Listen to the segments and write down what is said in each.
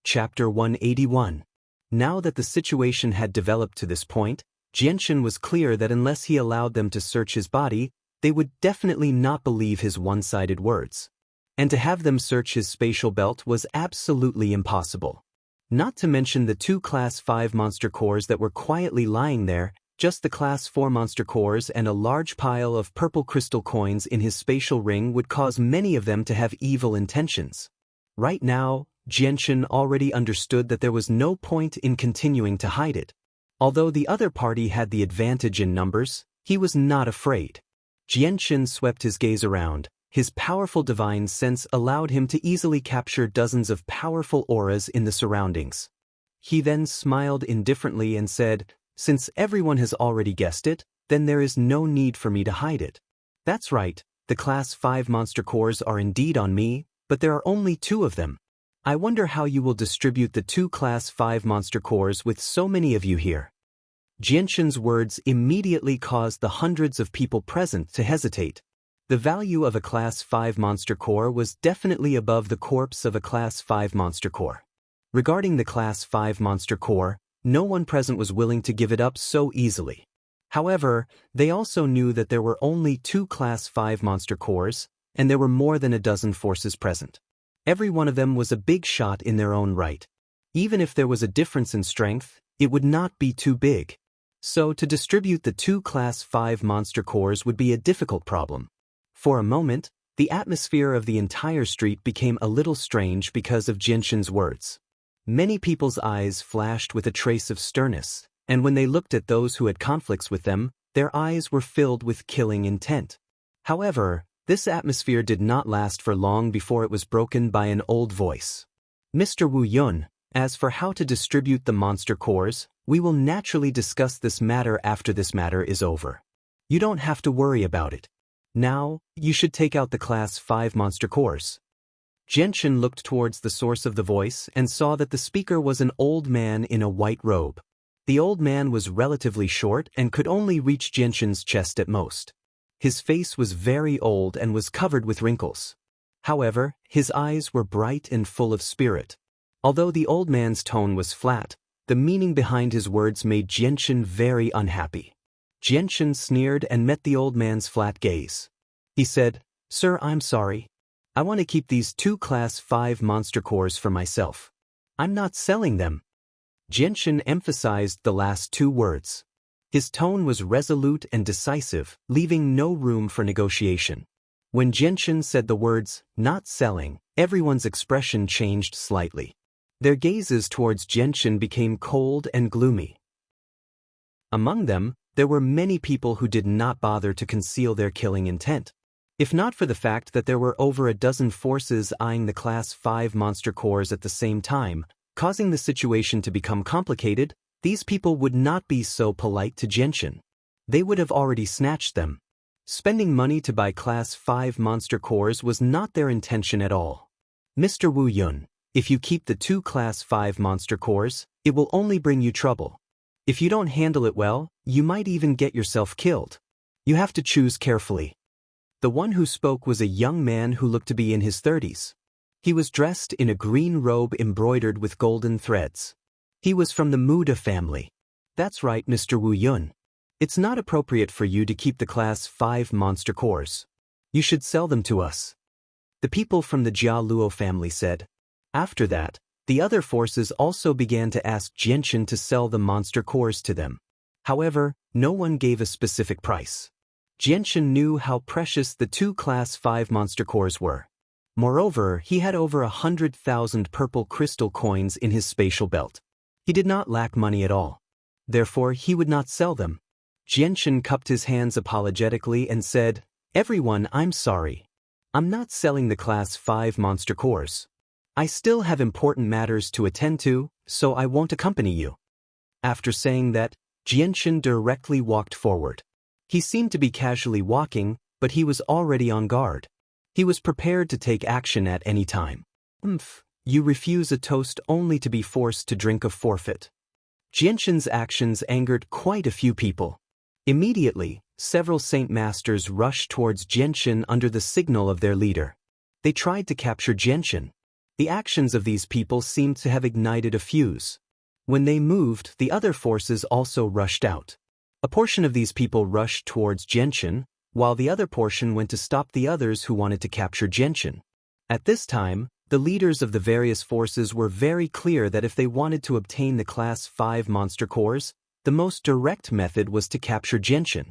Chapter 181. Now that the situation had developed to this point, Xianxia was clear that unless he allowed them to search his body, they would definitely not believe his one-sided words. And to have them search his spatial belt was absolutely impossible. Not to mention the two Class 5 monster cores that were quietly lying there, just the Class 4 monster cores and a large pile of purple crystal coins in his spatial ring would cause many of them to have evil intentions. Right now, Xianxia already understood that there was no point in continuing to hide it. Although the other party had the advantage in numbers, he was not afraid. Xianxia swept his gaze around. His powerful divine sense allowed him to easily capture dozens of powerful auras in the surroundings. He then smiled indifferently and said, "Since everyone has already guessed it, then there is no need for me to hide it. That's right, the Class 5 monster cores are indeed on me, but there are only 2 of them. I wonder how you will distribute the 2 Class 5 monster cores with so many of you here." Xianxia's words immediately caused the hundreds of people present to hesitate. The value of a Class 5 monster core was definitely above the corpse of a Class 5 monster core. Regarding the Class 5 monster core, no one present was willing to give it up so easily. However, they also knew that there were only 2 Class 5 monster cores, and there were more than a dozen forces present. Every one of them was a big shot in their own right. Even if there was a difference in strength, it would not be too big. So to distribute the 2 Class 5 monster cores would be a difficult problem. For a moment, the atmosphere of the entire street became a little strange because of Xianxia's words. Many people's eyes flashed with a trace of sternness, and when they looked at those who had conflicts with them, their eyes were filled with killing intent. However, this atmosphere did not last for long before it was broken by an old voice. "Mr. Wu Yun, as for how to distribute the monster cores, we will naturally discuss this matter after this matter is over. You don't have to worry about it. Now, you should take out the Class 5 monster cores." Xianxia looked towards the source of the voice and saw that the speaker was an old man in a white robe. The old man was relatively short and could only reach Xianxia's chest at most. His face was very old and was covered with wrinkles. However, his eyes were bright and full of spirit. Although the old man's tone was flat, the meaning behind his words made Xianxia very unhappy. Xianxia sneered and met the old man's flat gaze. He said, "Sir, I'm sorry. I want to keep these 2 Class 5 monster cores for myself. I'm not selling them." Xianxia emphasized the last 2 words. His tone was resolute and decisive, leaving no room for negotiation. When Xianxia said the words, "not selling," everyone's expression changed slightly. Their gazes towards Xianxia became cold and gloomy. Among them, there were many people who did not bother to conceal their killing intent. If not for the fact that there were over a dozen forces eyeing the Class 5 monster cores at the same time, causing the situation to become complicated, these people would not be so polite to Xianxia. They would have already snatched them. Spending money to buy Class 5 monster cores was not their intention at all. "Mr. Wu Yun, if you keep the 2 Class 5 monster cores, it will only bring you trouble. If you don't handle it well, you might even get yourself killed. You have to choose carefully." The one who spoke was a young man who looked to be in his 30s. He was dressed in a green robe embroidered with golden threads. He was from the Muda family. "That's right, Mr. Wu Yun. It's not appropriate for you to keep the Class 5 monster cores. You should sell them to us," the people from the Jia Luo family said. After that, the other forces also began to ask Xianxia to sell the monster cores to them. However, no one gave a specific price. Xianxia knew how precious the 2 Class 5 monster cores were. Moreover, he had over 100,000 purple crystal coins in his spatial belt. He did not lack money at all. Therefore, he would not sell them. Xianxia cupped his hands apologetically and said, "Everyone, I'm sorry. I'm not selling the Class 5 monster cores. I still have important matters to attend to, so I won't accompany you." After saying that, Xianxia directly walked forward. He seemed to be casually walking, but he was already on guard. He was prepared to take action at any time. You refuse a toast only to be forced to drink a forfeit." Xianxia's actions angered quite a few people. Immediately, several Saint Masters rushed towards Xianxia under the signal of their leader. They tried to capture Xianxia. The actions of these people seemed to have ignited a fuse. When they moved, the other forces also rushed out. A portion of these people rushed towards Xianxia, while the other portion went to stop the others who wanted to capture Xianxia. At this time, the leaders of the various forces were very clear that if they wanted to obtain the Class 5 monster cores, the most direct method was to capture Xianxia.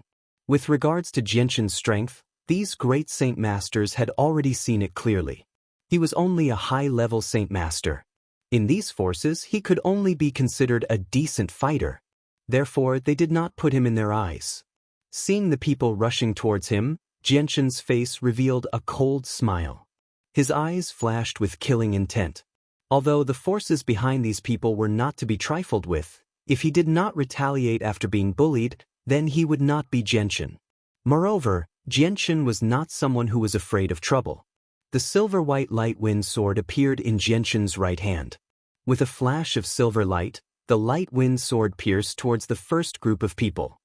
With regards to Xianxia's strength, these great Saint Masters had already seen it clearly. He was only a high-level Saint Master. In these forces, he could only be considered a decent fighter. Therefore, they did not put him in their eyes. Seeing the people rushing towards him, Xianxia's face revealed a cold smile. His eyes flashed with killing intent. Although the forces behind these people were not to be trifled with, if he did not retaliate after being bullied, then he would not be Xianxia. Moreover, Xianxia was not someone who was afraid of trouble. The silver-white light wind sword appeared in Xianxia's right hand. With a flash of silver light, the light wind sword pierced towards the first group of people.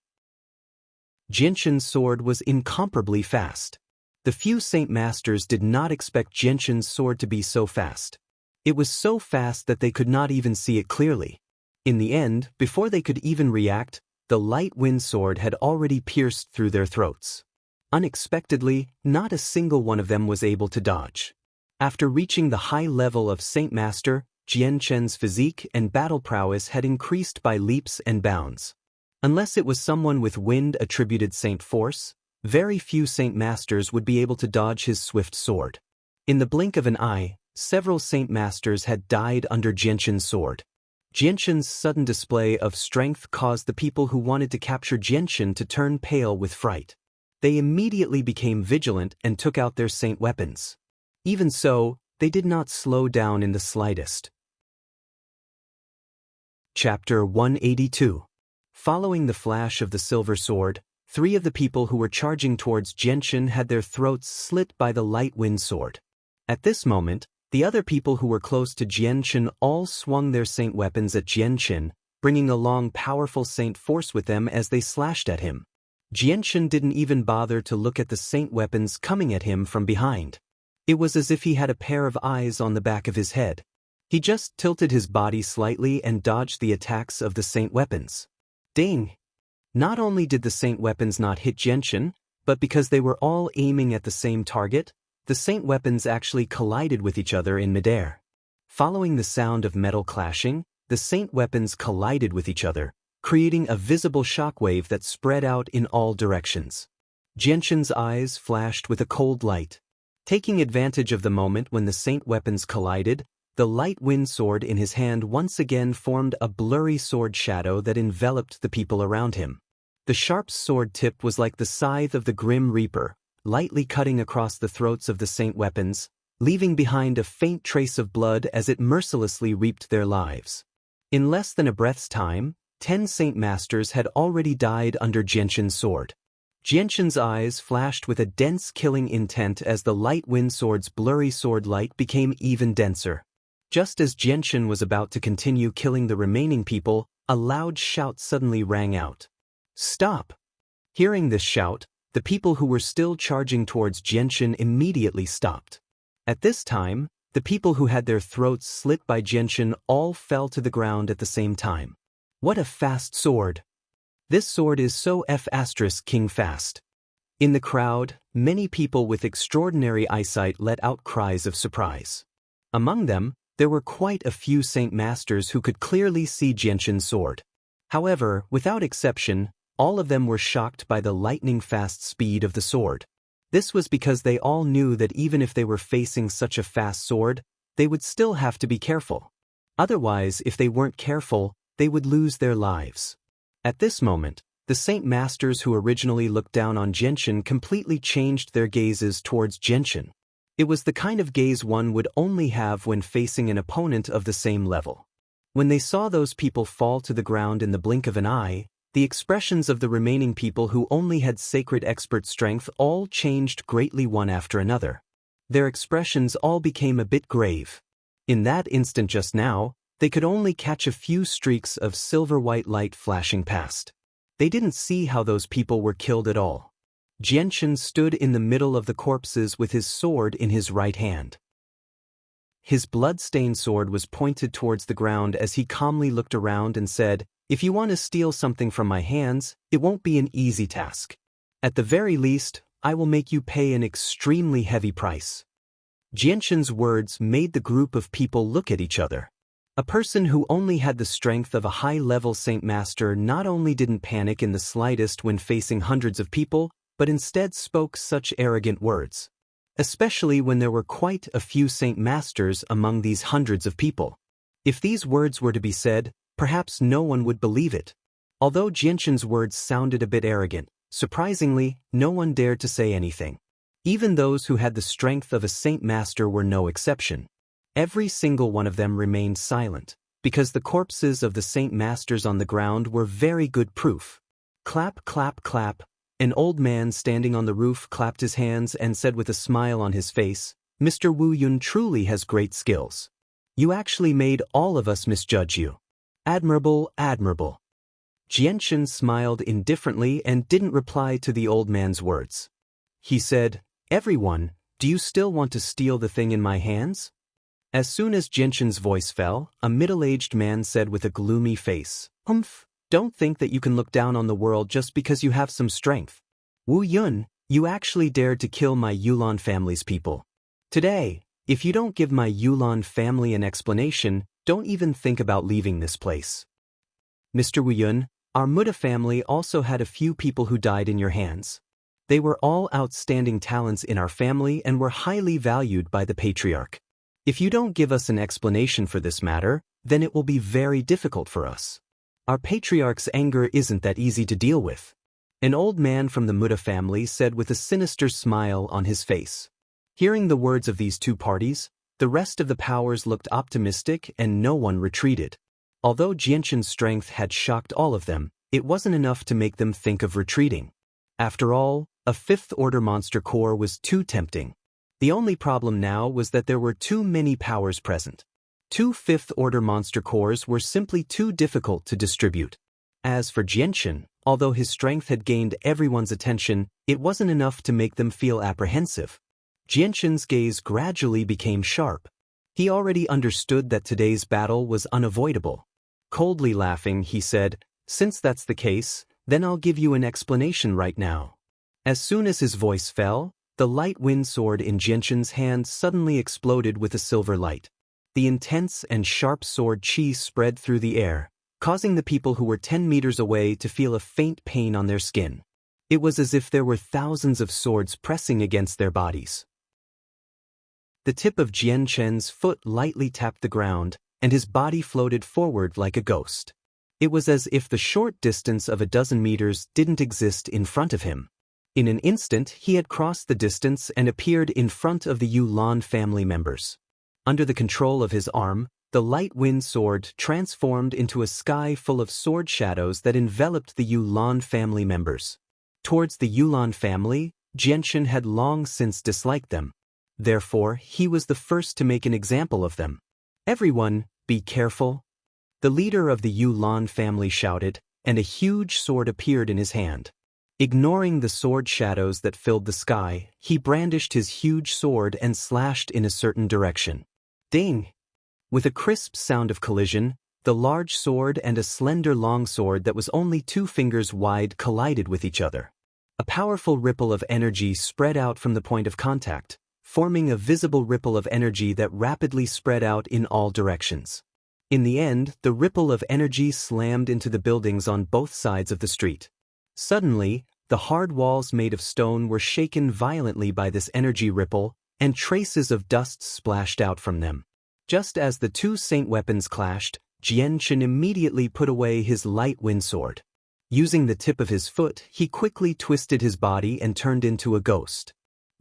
Xianxia's sword was incomparably fast. The few Saint Masters did not expect Xianxia's sword to be so fast. It was so fast that they could not even see it clearly. In the end, before they could even react, the light wind sword had already pierced through their throats. Unexpectedly, not a single one of them was able to dodge. After reaching the high level of Saint Master, Xianxia's physique and battle prowess had increased by leaps and bounds. Unless it was someone with wind-attributed Saint Force, very few Saint Masters would be able to dodge his swift sword. In the blink of an eye, several Saint Masters had died under Xianxia's sword. Xianxia's sudden display of strength caused the people who wanted to capture Xianxia to turn pale with fright. They immediately became vigilant and took out their saint weapons. Even so, they did not slow down in the slightest. Chapter 182. Following the flash of the silver sword, 3 of the people who were charging towards Xianxia had their throats slit by the light wind sword. At this moment, the other people who were close to Xianxia all swung their saint weapons at Xianxia, bringing along powerful saint force with them as they slashed at him. Xianxia didn't even bother to look at the saint weapons coming at him from behind. It was as if he had a pair of eyes on the back of his head. He just tilted his body slightly and dodged the attacks of the saint weapons. Ding! Not only did the saint weapons not hit Xianxia, but because they were all aiming at the same target, the saint weapons actually collided with each other in midair. Following the sound of metal clashing, the saint weapons collided with each other, creating a visible shockwave that spread out in all directions. Xianxia's eyes flashed with a cold light. Taking advantage of the moment when the saint weapons collided, the light wind sword in his hand once again formed a blurry sword shadow that enveloped the people around him. The sharp sword tip was like the scythe of the Grim Reaper, lightly cutting across the throats of the saint weapons, leaving behind a faint trace of blood as it mercilessly reaped their lives. In less than a breath's time, 10 Saint Masters had already died under Xianxia's sword. Xianxia's eyes flashed with a dense killing intent as the light wind sword's blurry sword light became even denser. Just as Xianxia was about to continue killing the remaining people, a loud shout suddenly rang out. "Stop!" Hearing this shout, the people who were still charging towards Xianxia immediately stopped. At this time, the people who had their throats slit by Xianxia all fell to the ground at the same time. What a fast sword! This sword is so F***king fast. In the crowd, many people with extraordinary eyesight let out cries of surprise. Among them, there were quite a few Saint Masters who could clearly see Xianxia's sword. However, without exception, all of them were shocked by the lightning-fast speed of the sword. This was because they all knew that even if they were facing such a fast sword, they would still have to be careful. Otherwise, if they weren't careful, they would lose their lives. At this moment, the Saint Masters who originally looked down on Xianxia completely changed their gazes towards Xianxia. It was the kind of gaze one would only have when facing an opponent of the same level. When they saw those people fall to the ground in the blink of an eye, the expressions of the remaining people who only had sacred expert strength all changed greatly one after another. Their expressions all became a bit grave. In that instant just now, they could only catch a few streaks of silver-white light flashing past. They didn't see how those people were killed at all. Xianxia stood in the middle of the corpses with his sword in his right hand. His blood-stained sword was pointed towards the ground as he calmly looked around and said, "If you want to steal something from my hands, it won't be an easy task. At the very least, I will make you pay an extremely heavy price." Jianshan's words made the group of people look at each other. A person who only had the strength of a high-level Saint Master not only didn't panic in the slightest when facing hundreds of people, but instead spoke such arrogant words. Especially when there were quite a few Saint Masters among these hundreds of people. If these words were to be said, perhaps no one would believe it. Although Jianshan's words sounded a bit arrogant, surprisingly, no one dared to say anything. Even those who had the strength of a Saint Master were no exception. Every single one of them remained silent, because the corpses of the Saint Masters on the ground were very good proof. Clap, clap, clap. An old man standing on the roof clapped his hands and said with a smile on his face, "Mr. Wu Yun truly has great skills. You actually made all of us misjudge you. Admirable, admirable." Jianshan smiled indifferently and didn't reply to the old man's words. He said, "Everyone, do you still want to steal the thing in my hands?" As soon as Jianshan's voice fell, a middle-aged man said with a gloomy face, "Don't think that you can look down on the world just because you have some strength. Wu Yun, you actually dared to kill my Yulan family's people. Today, if you don't give my Yulan family an explanation, don't even think about leaving this place." "Mr. Wu Yun, our Muda family also had a few people who died in your hands. They were all outstanding talents in our family and were highly valued by the patriarch. If you don't give us an explanation for this matter, then it will be very difficult for us. Our patriarch's anger isn't that easy to deal with." An old man from the Muda family said with a sinister smile on his face. Hearing the words of these two parties, the rest of the powers looked optimistic and no one retreated. Although Jianshan's strength had shocked all of them, it wasn't enough to make them think of retreating. After all, a fifth-order monster core was too tempting. The only problem now was that there were too many powers present. 2 fifth-order monster cores were simply too difficult to distribute. As for Jianshan, although his strength had gained everyone's attention, it wasn't enough to make them feel apprehensive. Jianshan's gaze gradually became sharp. He already understood that today's battle was unavoidable. Coldly laughing, he said, "Since that's the case, then I'll give you an explanation right now." As soon as his voice fell, the light wind sword in Jianshan's hand suddenly exploded with a silver light. The intense and sharp sword chi spread through the air, causing the people who were 10 meters away to feel a faint pain on their skin. It was as if there were thousands of swords pressing against their bodies. The tip of Jianshan's foot lightly tapped the ground, and his body floated forward like a ghost. It was as if the short distance of a dozen meters didn't exist in front of him. In an instant, he had crossed the distance and appeared in front of the Yulan family members. Under the control of his arm, the light wind sword transformed into a sky full of sword shadows that enveloped the Yulan family members. Towards the Yulan family, Jianshan had long since disliked them. Therefore, he was the first to make an example of them. "Everyone, be careful." The leader of the Yulan family shouted, and a huge sword appeared in his hand. Ignoring the sword shadows that filled the sky, he brandished his huge sword and slashed in a certain direction. Ding! With a crisp sound of collision, the large sword and a slender long sword that was only 2 fingers wide collided with each other. A powerful ripple of energy spread out from the point of contact, forming a visible ripple of energy that rapidly spread out in all directions. In the end, the ripple of energy slammed into the buildings on both sides of the street. Suddenly, the hard walls made of stone were shaken violently by this energy ripple, and traces of dust splashed out from them. Just as the 2 saint weapons clashed, Jianshan immediately put away his light wind sword. Using the tip of his foot, he quickly twisted his body and turned into a ghost.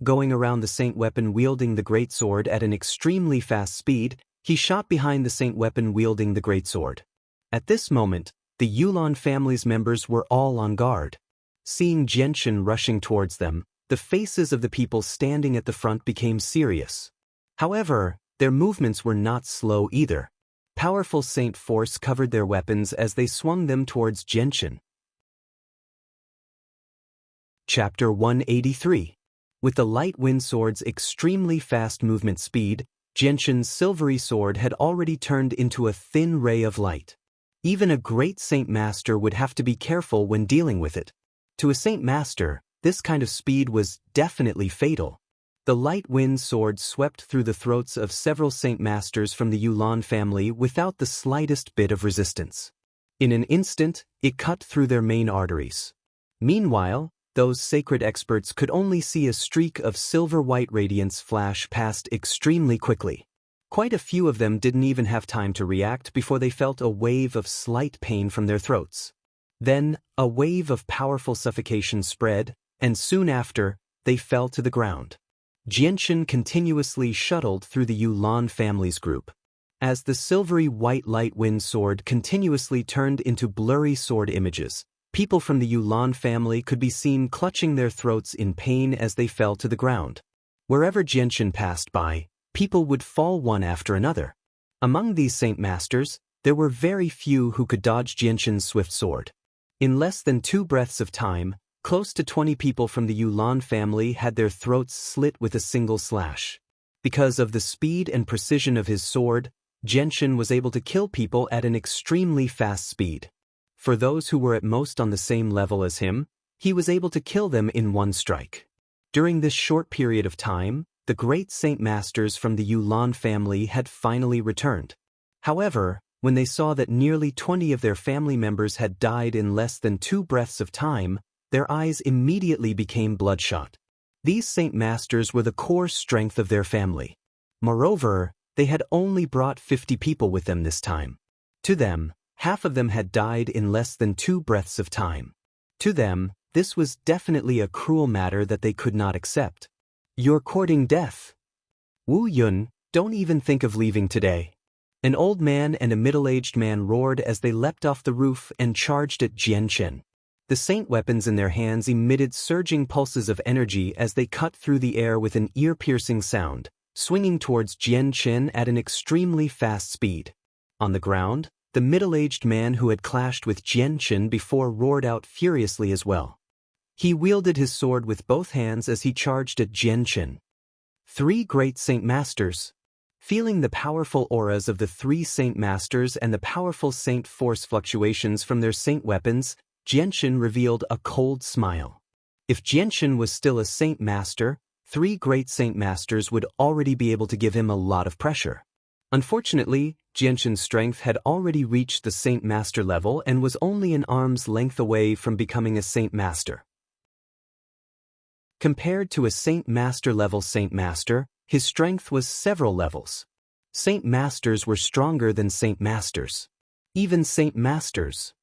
Going around the saint weapon wielding the great sword at an extremely fast speed, he shot behind the saint weapon wielding the great sword. At this moment, the Yulan family's members were all on guard. Seeing Jianshan rushing towards them, the faces of the people standing at the front became serious. However, their movements were not slow either. Powerful saint force covered their weapons as they swung them towards Jianshan. Chapter 183. With the light wind sword's extremely fast movement speed, Jianxin's silvery sword had already turned into a thin ray of light. Even a great Saint Master would have to be careful when dealing with it. To a Saint Master, this kind of speed was definitely fatal. The light wind sword swept through the throats of several Saint Masters from the Yulan family without the slightest bit of resistance. In an instant, it cut through their main arteries. Meanwhile, those sacred experts could only see a streak of silver-white radiance flash past extremely quickly. Quite a few of them didn't even have time to react before they felt a wave of slight pain from their throats. Then, a wave of powerful suffocation spread, and soon after, they fell to the ground. Jianxin continuously shuttled through the Yulan family's group. As the silvery white light wind sword continuously turned into blurry sword images, people from the Yulan family could be seen clutching their throats in pain as they fell to the ground. Wherever Jianxin passed by, people would fall one after another. Among these Saint Masters, there were very few who could dodge Jianxin's swift sword. In less than 2 breaths of time, close to 20 people from the Yulan family had their throats slit with a single slash. Because of the speed and precision of his sword, Jianxin was able to kill people at an extremely fast speed. For those who were at most on the same level as him, he was able to kill them in one strike. During this short period of time, the great Saint Masters from the Yulan family had finally returned. However, when they saw that nearly 20 of their family members had died in less than 2 breaths of time, their eyes immediately became bloodshot. These Saint Masters were the core strength of their family. Moreover, they had only brought 50 people with them this time. To them, half of them had died in less than 2 breaths of time. To them, this was definitely a cruel matter that they could not accept. "You're courting death. Wu Yun, don't even think of leaving today." An old man and a middle-aged man roared as they leapt off the roof and charged at Jianxin. The saint weapons in their hands emitted surging pulses of energy as they cut through the air with an ear-piercing sound, swinging towards Jianxin at an extremely fast speed. On the ground, the middle-aged man who had clashed with Jianxin before roared out furiously as well. He wielded his sword with both hands as he charged at Jianxin. 3 great Saint Masters. Feeling the powerful auras of the 3 Saint Masters and the powerful Saint Force fluctuations from their Saint weapons, Jianxin revealed a cold smile. If Jianxin was still a Saint Master, 3 great Saint Masters would already be able to give him a lot of pressure. Unfortunately, Jianxin's strength had already reached the Saint Master level and was only an arm's length away from becoming a Saint Master. Compared to a Saint Master level Saint Master, his strength was several levels. Saint Masters were stronger than Saint Masters. Even Saint Masters.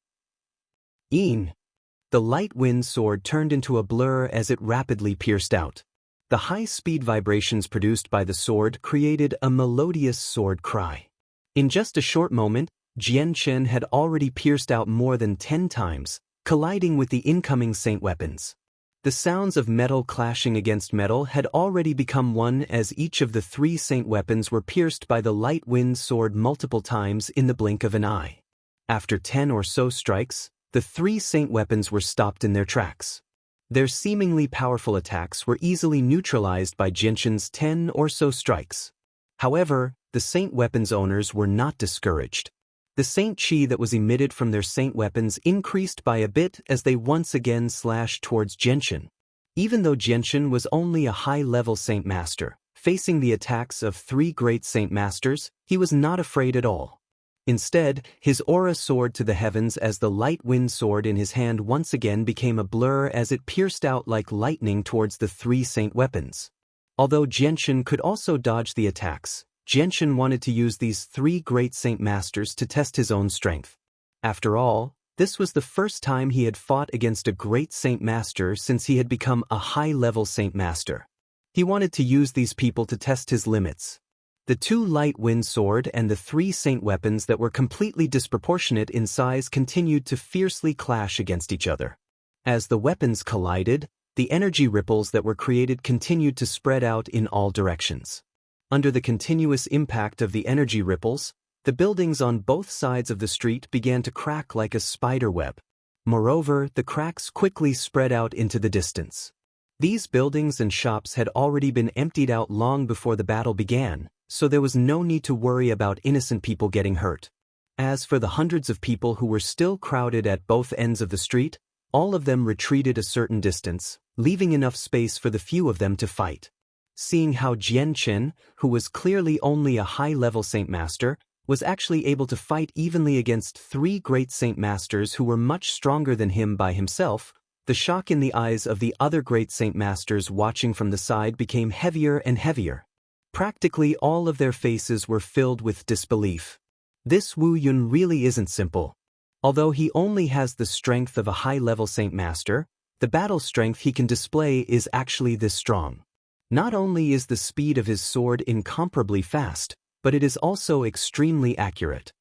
The light wind sword turned into a blur as it rapidly pierced out. The high-speed vibrations produced by the sword created a melodious sword cry. In just a short moment, Jianxin had already pierced out more than 10 times, colliding with the incoming saint weapons. The sounds of metal clashing against metal had already become one as each of the 3 saint weapons were pierced by the light wind sword multiple times in the blink of an eye. After 10 or so strikes, the 3 saint weapons were stopped in their tracks. Their seemingly powerful attacks were easily neutralized by Jianxin's 10 or so strikes. However, the saint weapons owners were not discouraged. The saint chi that was emitted from their saint weapons increased by a bit as they once again slashed towards Jianxin. Even though Jianxin was only a high-level Saint Master, facing the attacks of 3 great Saint Masters, he was not afraid at all. Instead, his aura soared to the heavens as the light wind sword in his hand once again became a blur as it pierced out like lightning towards the 3 saint weapons. Although Jianxin could also dodge the attacks, Jianxin wanted to use these 3 great Saint Masters to test his own strength. After all, this was the first time he had fought against a great Saint Master since he had become a high-level Saint Master. He wanted to use these people to test his limits. The 2 light wind sword and the 3 saint weapons that were completely disproportionate in size continued to fiercely clash against each other. As the weapons collided, the energy ripples that were created continued to spread out in all directions. Under the continuous impact of the energy ripples, the buildings on both sides of the street began to crack like a spider web. Moreover, the cracks quickly spread out into the distance. These buildings and shops had already been emptied out long before the battle began, so there was no need to worry about innocent people getting hurt. As for the hundreds of people who were still crowded at both ends of the street, all of them retreated a certain distance, leaving enough space for the few of them to fight. Seeing how Xianxia, who was clearly only a high-level Saint Master, was actually able to fight evenly against 3 great Saint Masters who were much stronger than him by himself, the shock in the eyes of the other great Saint Masters watching from the side became heavier and heavier. Practically all of their faces were filled with disbelief. This Wu Yun really isn't simple. Although he only has the strength of a high-level Saint Master, the battle strength he can display is actually this strong. Not only is the speed of his sword incomparably fast, but it is also extremely accurate.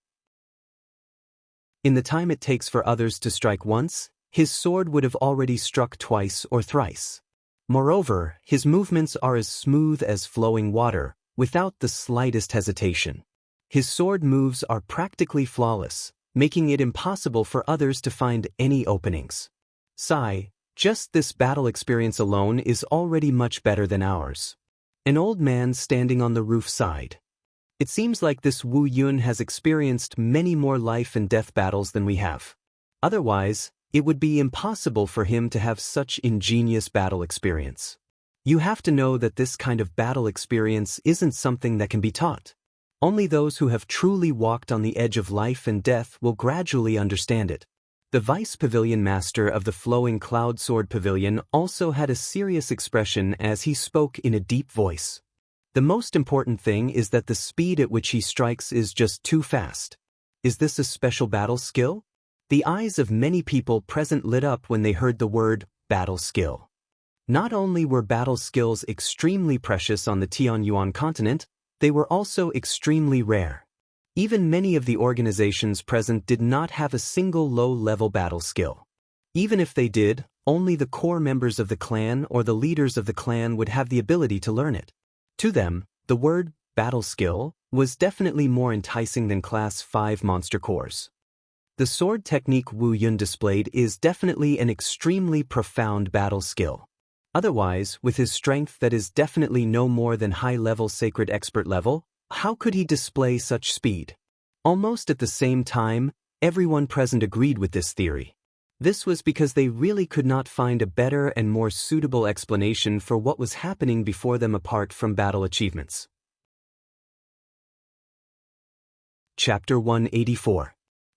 In the time it takes for others to strike once, his sword would have already struck twice or thrice. Moreover, his movements are as smooth as flowing water, without the slightest hesitation. His sword moves are practically flawless, making it impossible for others to find any openings. Sigh, just this battle experience alone is already much better than ours. An old man standing on the roof sighed. It seems like this Wu Yun has experienced many more life and death battles than we have. Otherwise, it would be impossible for him to have such ingenious battle experience. You have to know that this kind of battle experience isn't something that can be taught. Only those who have truly walked on the edge of life and death will gradually understand it. The Vice Pavilion Master of the Flowing Cloud Sword Pavilion also had a serious expression as he spoke in a deep voice. The most important thing is that the speed at which he strikes is just too fast. Is this a special battle skill? The eyes of many people present lit up when they heard the word battle skill. Not only were battle skills extremely precious on the Tianyuan continent, they were also extremely rare. Even many of the organizations present did not have a single low-level battle skill. Even if they did, only the core members of the clan or the leaders of the clan would have the ability to learn it. To them, the word battle skill was definitely more enticing than Class 5 monster cores. The sword technique Wu Yun displayed is definitely an extremely profound battle skill. Otherwise, with his strength that is definitely no more than high-level sacred expert level, how could he display such speed? Almost at the same time, everyone present agreed with this theory. This was because they really could not find a better and more suitable explanation for what was happening before them apart from battle achievements. Chapter 184.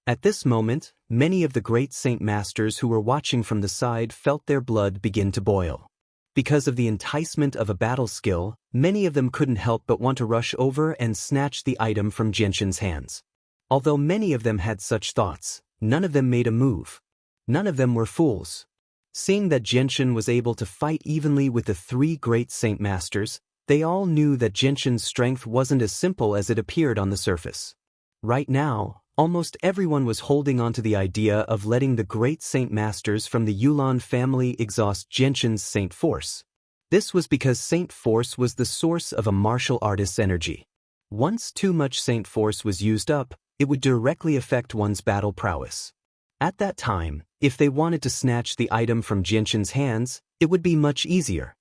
At this moment, many of the great Saint Masters who were watching from the side felt their blood begin to boil. Because of the enticement of a battle skill, many of them couldn't help but want to rush over and snatch the item from Jianxin's hands. Although many of them had such thoughts, none of them made a move. None of them were fools. Seeing that Xianxia was able to fight evenly with the 3 great Saint Masters, they all knew that Jianxin's strength wasn't as simple as it appeared on the surface. Right now, almost everyone was holding on to the idea of letting the great Saint Masters from the Yulan family exhaust Jianxin's Saint Force. This was because Saint Force was the source of a martial artist's energy. Once too much Saint Force was used up, it would directly affect one's battle prowess. At that time, if they wanted to snatch the item from Jianxin's hands, it would be much easier.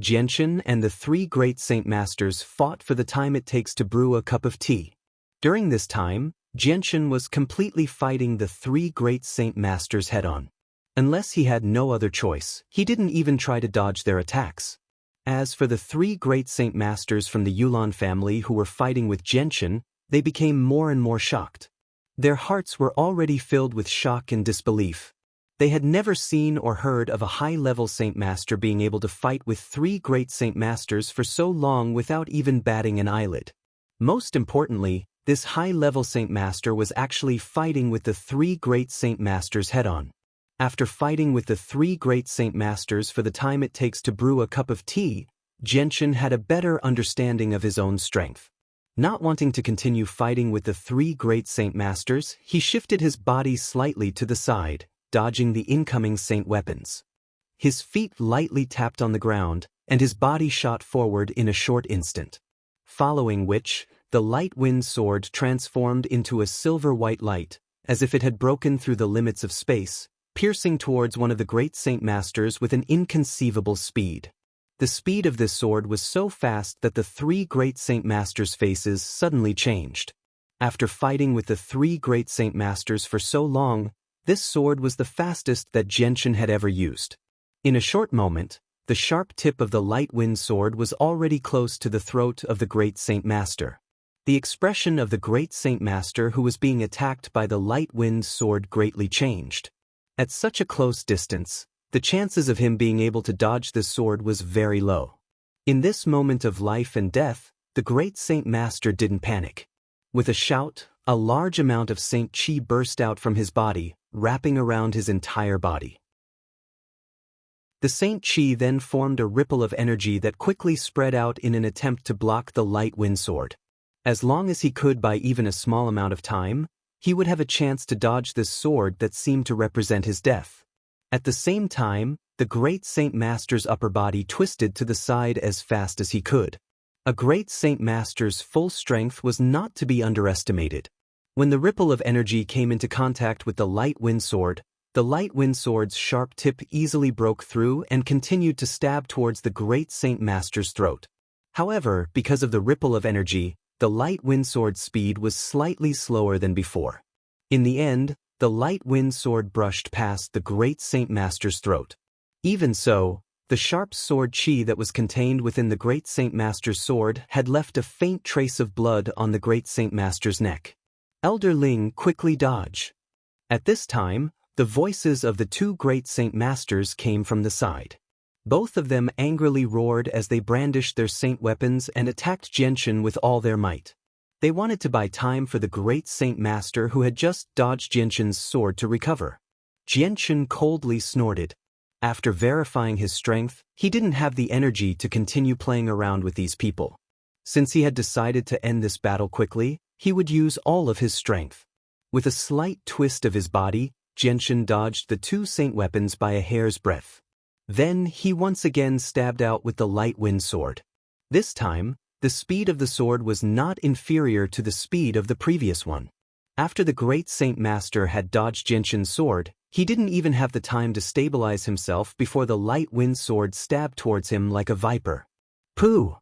Xianxia and the 3 great Saint Masters fought for the time it takes to brew a cup of tea. During this time, Xianxia was completely fighting the 3 great Saint Masters head-on. Unless he had no other choice, he didn't even try to dodge their attacks. As for the 3 great Saint Masters from the Yulan family who were fighting with Xianxia, they became more and more shocked. Their hearts were already filled with shock and disbelief. They had never seen or heard of a high-level Saint Master being able to fight with 3 great Saint Masters for so long without even batting an eyelid. Most importantly, this high-level Saint Master was actually fighting with the 3 great Saint Masters head-on. After fighting with the 3 great Saint Masters for the time it takes to brew a cup of tea, Xianxia had a better understanding of his own strength. Not wanting to continue fighting with the 3 great Saint Masters, he shifted his body slightly to the side, dodging the incoming Saint weapons. His feet lightly tapped on the ground, and his body shot forward in a short instant. Following which, the light wind sword transformed into a silver-white light, as if it had broken through the limits of space, piercing towards one of the great Saint Masters with an inconceivable speed. The speed of this sword was so fast that the three great Saint Masters' faces suddenly changed. After fighting with the three great Saint Masters for so long, this sword was the fastest that Xianxia had ever used. In a short moment, the sharp tip of the light wind sword was already close to the throat of the great Saint Master. The expression of the great Saint Master who was being attacked by the light wind sword greatly changed. At such a close distance, the chances of him being able to dodge this sword was very low. In this moment of life and death, the great Saint Master didn't panic. With a shout, a large amount of Saint Qi burst out from his body, wrapping around his entire body. The Saint Qi then formed a ripple of energy that quickly spread out in an attempt to block the light wind sword. As long as he could by even a small amount of time, he would have a chance to dodge this sword that seemed to represent his death. At the same time, the great Saint Master's upper body twisted to the side as fast as he could. A great Saint Master's full strength was not to be underestimated. When the ripple of energy came into contact with the light wind sword, the light wind sword's sharp tip easily broke through and continued to stab towards the great Saint Master's throat. However, because of the ripple of energy, the light wind sword's speed was slightly slower than before. In the end, the light wind sword brushed past the great Saint Master's throat. Even so, the sharp sword Qi that was contained within the great Saint Master's sword had left a faint trace of blood on the great Saint Master's neck. Elder Ling quickly dodged. At this time, the voices of the two great Saint Masters came from the side. Both of them angrily roared as they brandished their saint weapons and attacked Xianxia with all their might. They wanted to buy time for the great Saint Master who had just dodged Xianxia's sword to recover. Xianxia coldly snorted. After verifying his strength, he didn't have the energy to continue playing around with these people. Since he had decided to end this battle quickly, he would use all of his strength. With a slight twist of his body, Xianxia dodged the two saint weapons by a hair's breadth. Then he once again stabbed out with the light wind sword. This time, the speed of the sword was not inferior to the speed of the previous one. After the great Saint Master had dodged Xianxia's sword, he didn't even have the time to stabilize himself before the light wind sword stabbed towards him like a viper. Pooh!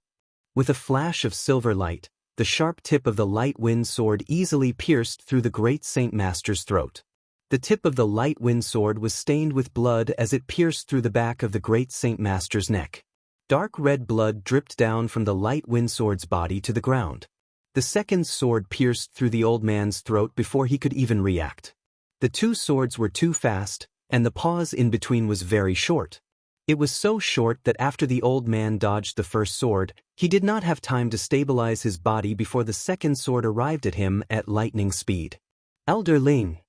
With a flash of silver light, the sharp tip of the light wind sword easily pierced through the great Saint Master's throat. The tip of the light wind sword was stained with blood as it pierced through the back of the great Saint Master's neck. Dark red blood dripped down from the light wind sword's body to the ground. The second sword pierced through the old man's throat before he could even react. The two swords were too fast, and the pause in between was very short. It was so short that after the old man dodged the first sword, he did not have time to stabilize his body before the second sword arrived at him at lightning speed. Elder Ling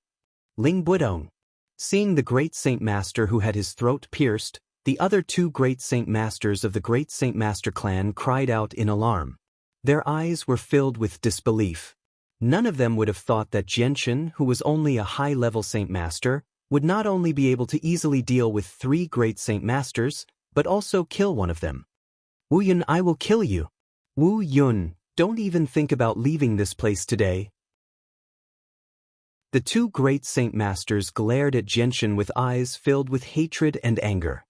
Budong. Seeing the great Saint Master who had his throat pierced, the other two great Saint Masters of the great Saint Master clan cried out in alarm. Their eyes were filled with disbelief. None of them would have thought that Xianxia, who was only a high-level Saint Master, would not only be able to easily deal with three great Saint Masters, but also kill one of them. Wu Yun, I will kill you. Wu Yun, don't even think about leaving this place today. The two great Saint Masters glared at Xianxia with eyes filled with hatred and anger.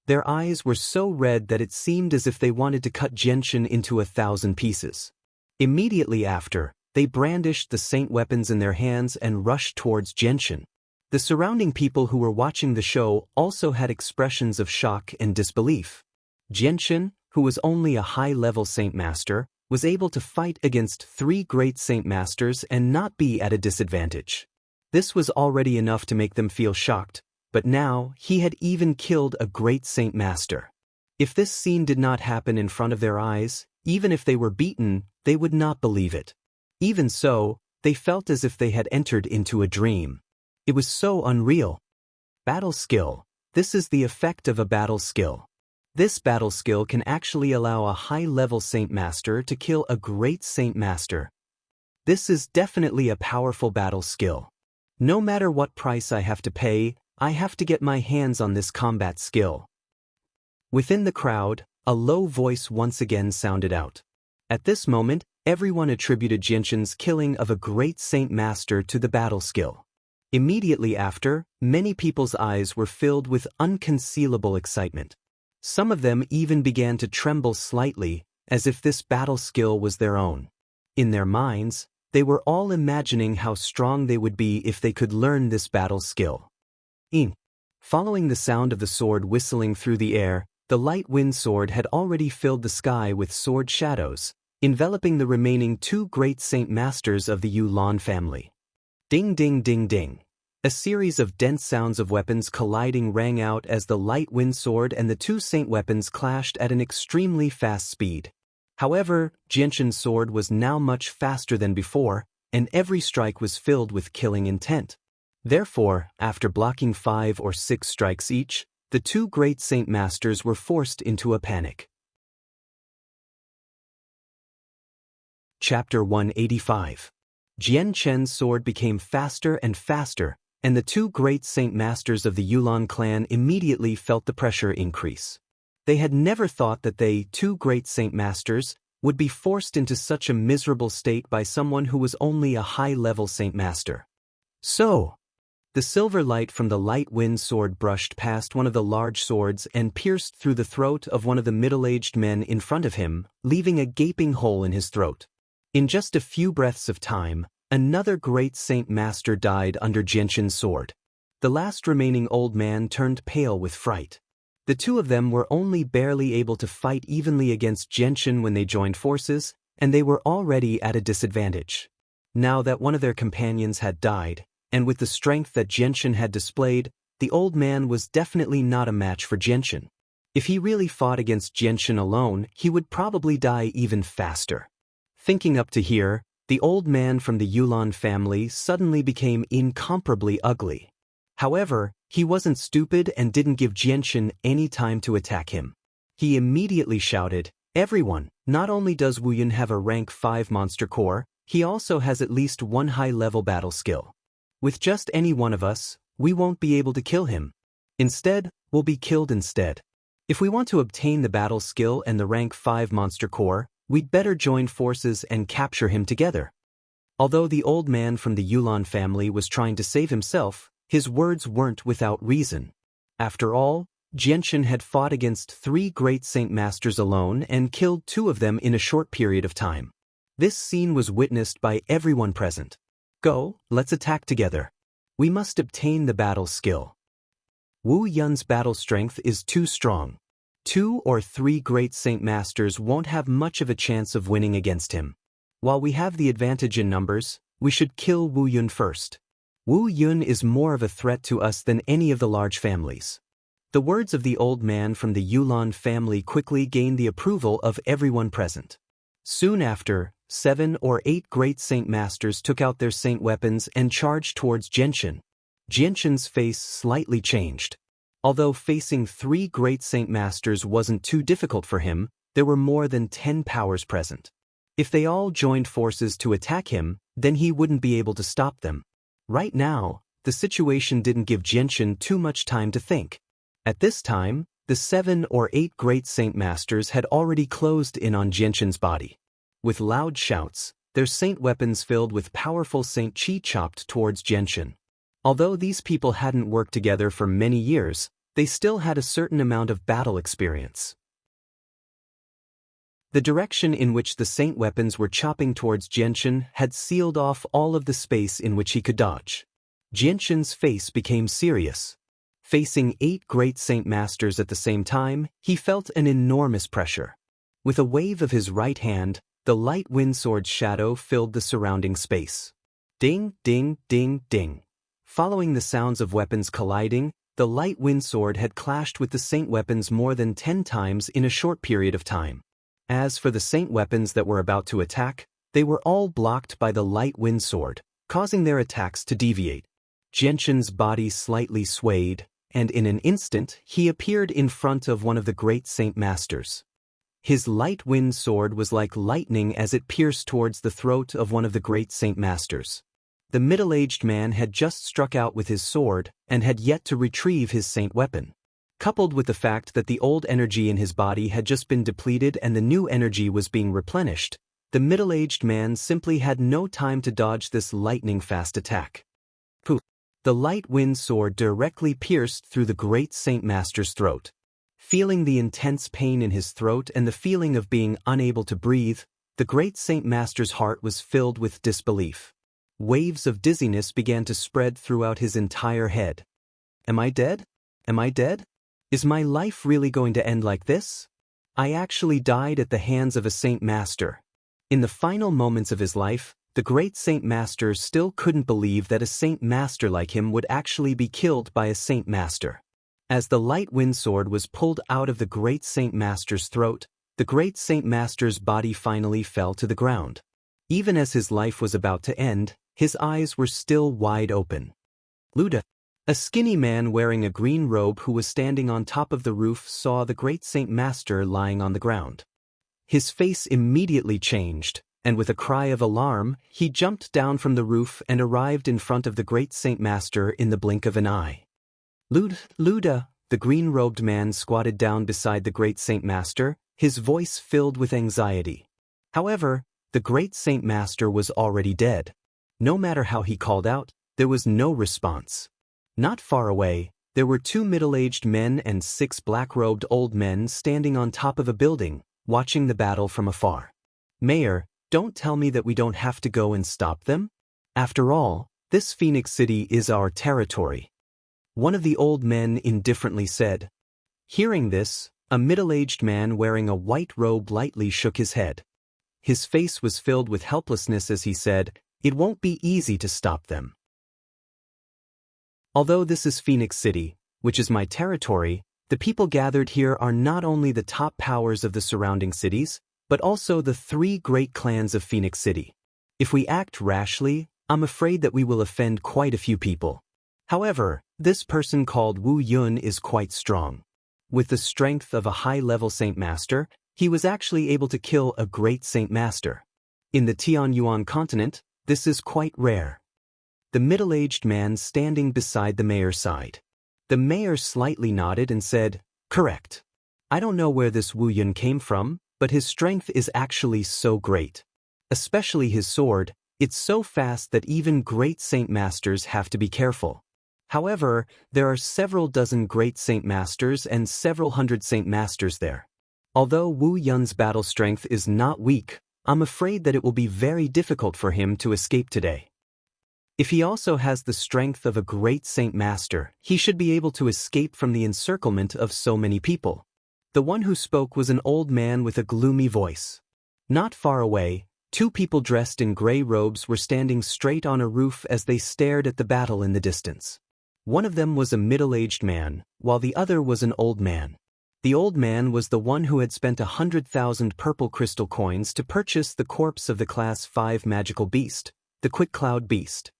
Their eyes were so red that it seemed as if they wanted to cut Xianxia into 1,000 pieces. Immediately after, they brandished the saint weapons in their hands and rushed towards Xianxia. The surrounding people who were watching the show also had expressions of shock and disbelief. Xianxia, who was only a high-level Saint Master, was able to fight against three great Saint Masters and not be at a disadvantage. This was already enough to make them feel shocked, but now he had even killed a great Saint Master. If this scene did not happen in front of their eyes, even if they were beaten, they would not believe it. Even so, they felt as if they had entered into a dream. It was so unreal. Battle skill. This is the effect of a battle skill. This battle skill can actually allow a high-level Saint Master to kill a great Saint Master. This is definitely a powerful battle skill. No matter what price I have to pay, I have to get my hands on this combat skill. Within the crowd, a low voice once again sounded out. At this moment, everyone attributed Xianxia's killing of a great Saint Master to the battle skill. Immediately after, many people's eyes were filled with unconcealable excitement. Some of them even began to tremble slightly, as if this battle skill was their own. In their minds, they were all imagining how strong they would be if they could learn this battle skill. Following the sound of the sword whistling through the air, the light wind sword had already filled the sky with sword shadows, enveloping the remaining 2 great saint masters of the Yulan family. Ding ding ding ding. A series of dense sounds of weapons colliding rang out as the light wind sword and the 2 saint weapons clashed at an extremely fast speed. However, Xianxia's sword was now much faster than before, and every strike was filled with killing intent. Therefore, after blocking 5 or 6 strikes each, the 2 great saint masters were forced into a panic. Chapter 185. Xianxia's sword became faster and faster, and the 2 great saint masters of the Yulan clan immediately felt the pressure increase. They had never thought that they, 2 great saint masters, would be forced into such a miserable state by someone who was only a high-level saint master. So, the silver light from the light wind sword brushed past one of the large swords and pierced through the throat of one of the middle-aged men in front of him, leaving a gaping hole in his throat. In just a few breaths of time, another great saint master died under Xianxia's sword. The last remaining old man turned pale with fright. The 2 of them were only barely able to fight evenly against Xianxia when they joined forces, and they were already at a disadvantage. Now that one of their companions had died, and with the strength that Xianxia had displayed, the old man was definitely not a match for Xianxia. If he really fought against Xianxia alone, he would probably die even faster. Thinking up to here, the old man from the Yulan family suddenly became incomparably ugly. However, he wasn't stupid and didn't give Xianxia any time to attack him. He immediately shouted, "Everyone, not only does Wu Yun have a rank 5 monster core, he also has at least 1 high-level battle skill. With just any one of us, we won't be able to kill him. Instead, we'll be killed instead. If we want to obtain the battle skill and the rank 5 monster core, we'd better join forces and capture him together." Although the old man from the Yulan family was trying to save himself, his words weren't without reason. After all, Xianxia had fought against 3 great saint masters alone and killed 2 of them in a short period of time. This scene was witnessed by everyone present. "Go, let's attack together. We must obtain the battle skill. Wu Yun's battle strength is too strong. 2 or 3 great saint masters won't have much of a chance of winning against him. While we have the advantage in numbers, we should kill Wu Yun first. Wu Yun is more of a threat to us than any of the large families." The words of the old man from the Yulan family quickly gained the approval of everyone present. Soon after, 7 or 8 great saint masters took out their saint weapons and charged towards Xianxia. Xianxia's face slightly changed. Although facing 3 great saint masters wasn't too difficult for him, there were more than 10 powers present. If they all joined forces to attack him, then he wouldn't be able to stop them. Right now, the situation didn't give Xianxia too much time to think. At this time, the 7 or 8 great saint masters had already closed in on Xianxia's body. With loud shouts, their saint weapons filled with powerful saint qi chopped towards Xianxia. Although these people hadn't worked together for many years, they still had a certain amount of battle experience. The direction in which the saint weapons were chopping towards Xianxia had sealed off all of the space in which he could dodge. Xianxia's face became serious. Facing 8 great saint masters at the same time, he felt an enormous pressure. With a wave of his right hand, the light wind sword's shadow filled the surrounding space. Ding, ding, ding, ding. Following the sounds of weapons colliding, the light wind sword had clashed with the saint weapons more than 10 times in a short period of time. As for the saint weapons that were about to attack, they were all blocked by the light wind sword, causing their attacks to deviate. Xianxia's body slightly swayed, and in an instant he appeared in front of one of the great saint masters. His light wind sword was like lightning as it pierced towards the throat of one of the great saint masters. The middle-aged man had just struck out with his sword and had yet to retrieve his saint weapon. Coupled with the fact that the old energy in his body had just been depleted and the new energy was being replenished, the middle-aged man simply had no time to dodge this lightning-fast attack. Poof! The light wind sword directly pierced through the great saint master's throat. Feeling the intense pain in his throat and the feeling of being unable to breathe, the great Saint Master's heart was filled with disbelief. Waves of dizziness began to spread throughout his entire head. Am I dead? Am I dead? Is my life really going to end like this? I actually died at the hands of a Saint Master. In the final moments of his life, the great Saint Master still couldn't believe that a Saint Master like him would actually be killed by a Saint Master. As the light wind sword was pulled out of the great Saint Master's throat, the great Saint Master's body finally fell to the ground. Even as his life was about to end, his eyes were still wide open. Luda, a skinny man wearing a green robe who was standing on top of the roof, saw the great Saint Master lying on the ground. His face immediately changed, and with a cry of alarm, he jumped down from the roof and arrived in front of the great Saint Master in the blink of an eye. Luda, the green-robed man squatted down beside the great Saint Master, his voice filled with anxiety. However, the great Saint Master was already dead. No matter how he called out, there was no response. Not far away, there were 2 middle-aged men and 6 black-robed old men standing on top of a building, watching the battle from afar. Mayor, don't tell me that we don't have to go and stop them? After all, this Phoenix City is our territory. One of the old men indifferently said. Hearing this, a middle-aged man wearing a white robe lightly shook his head. His face was filled with helplessness as he said, "It won't be easy to stop them. Although this is Phoenix City, which is my territory, the people gathered here are not only the top powers of the surrounding cities, but also the 3 great clans of Phoenix City. If we act rashly, I'm afraid that we will offend quite a few people. However, this person called Wu Yun is quite strong. With the strength of a high-level Saint Master, he was actually able to kill a great Saint Master. In the Tianyuan continent, this is quite rare." The middle-aged man standing beside the mayor's side. The mayor slightly nodded and said, "Correct. I don't know where this Wu Yun came from, but his strength is actually so great. Especially his sword, it's so fast that even great Saint Masters have to be careful. However, there are several dozen great Saint Masters and several hundred Saint Masters there. Although Wu Yun's battle strength is not weak, I'm afraid that it will be very difficult for him to escape today. If he also has the strength of a great Saint Master, he should be able to escape from the encirclement of so many people." The one who spoke was an old man with a gloomy voice. Not far away, 2 people dressed in gray robes were standing straight on a roof as they stared at the battle in the distance. One of them was a middle-aged man, while the other was an old man. The old man was the one who had spent 100,000 purple crystal coins to purchase the corpse of the Class 5 magical beast, the Quick Cloud Beast.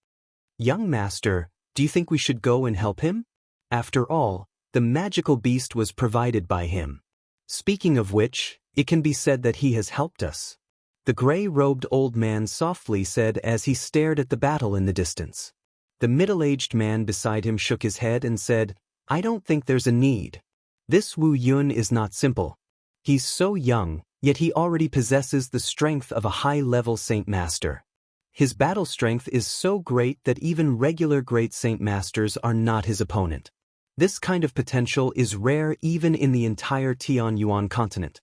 "Young Master, do you think we should go and help him? After all, the magical beast was provided by him. Speaking of which, it can be said that he has helped us," the gray-robed old man softly said as he stared at the battle in the distance. The middle-aged man beside him shook his head and said, "I don't think there's a need. This Wu Yun is not simple. He's so young, yet he already possesses the strength of a high-level Saint Master. His battle strength is so great that even regular great Saint Masters are not his opponent. This kind of potential is rare even in the entire Tianyuan continent.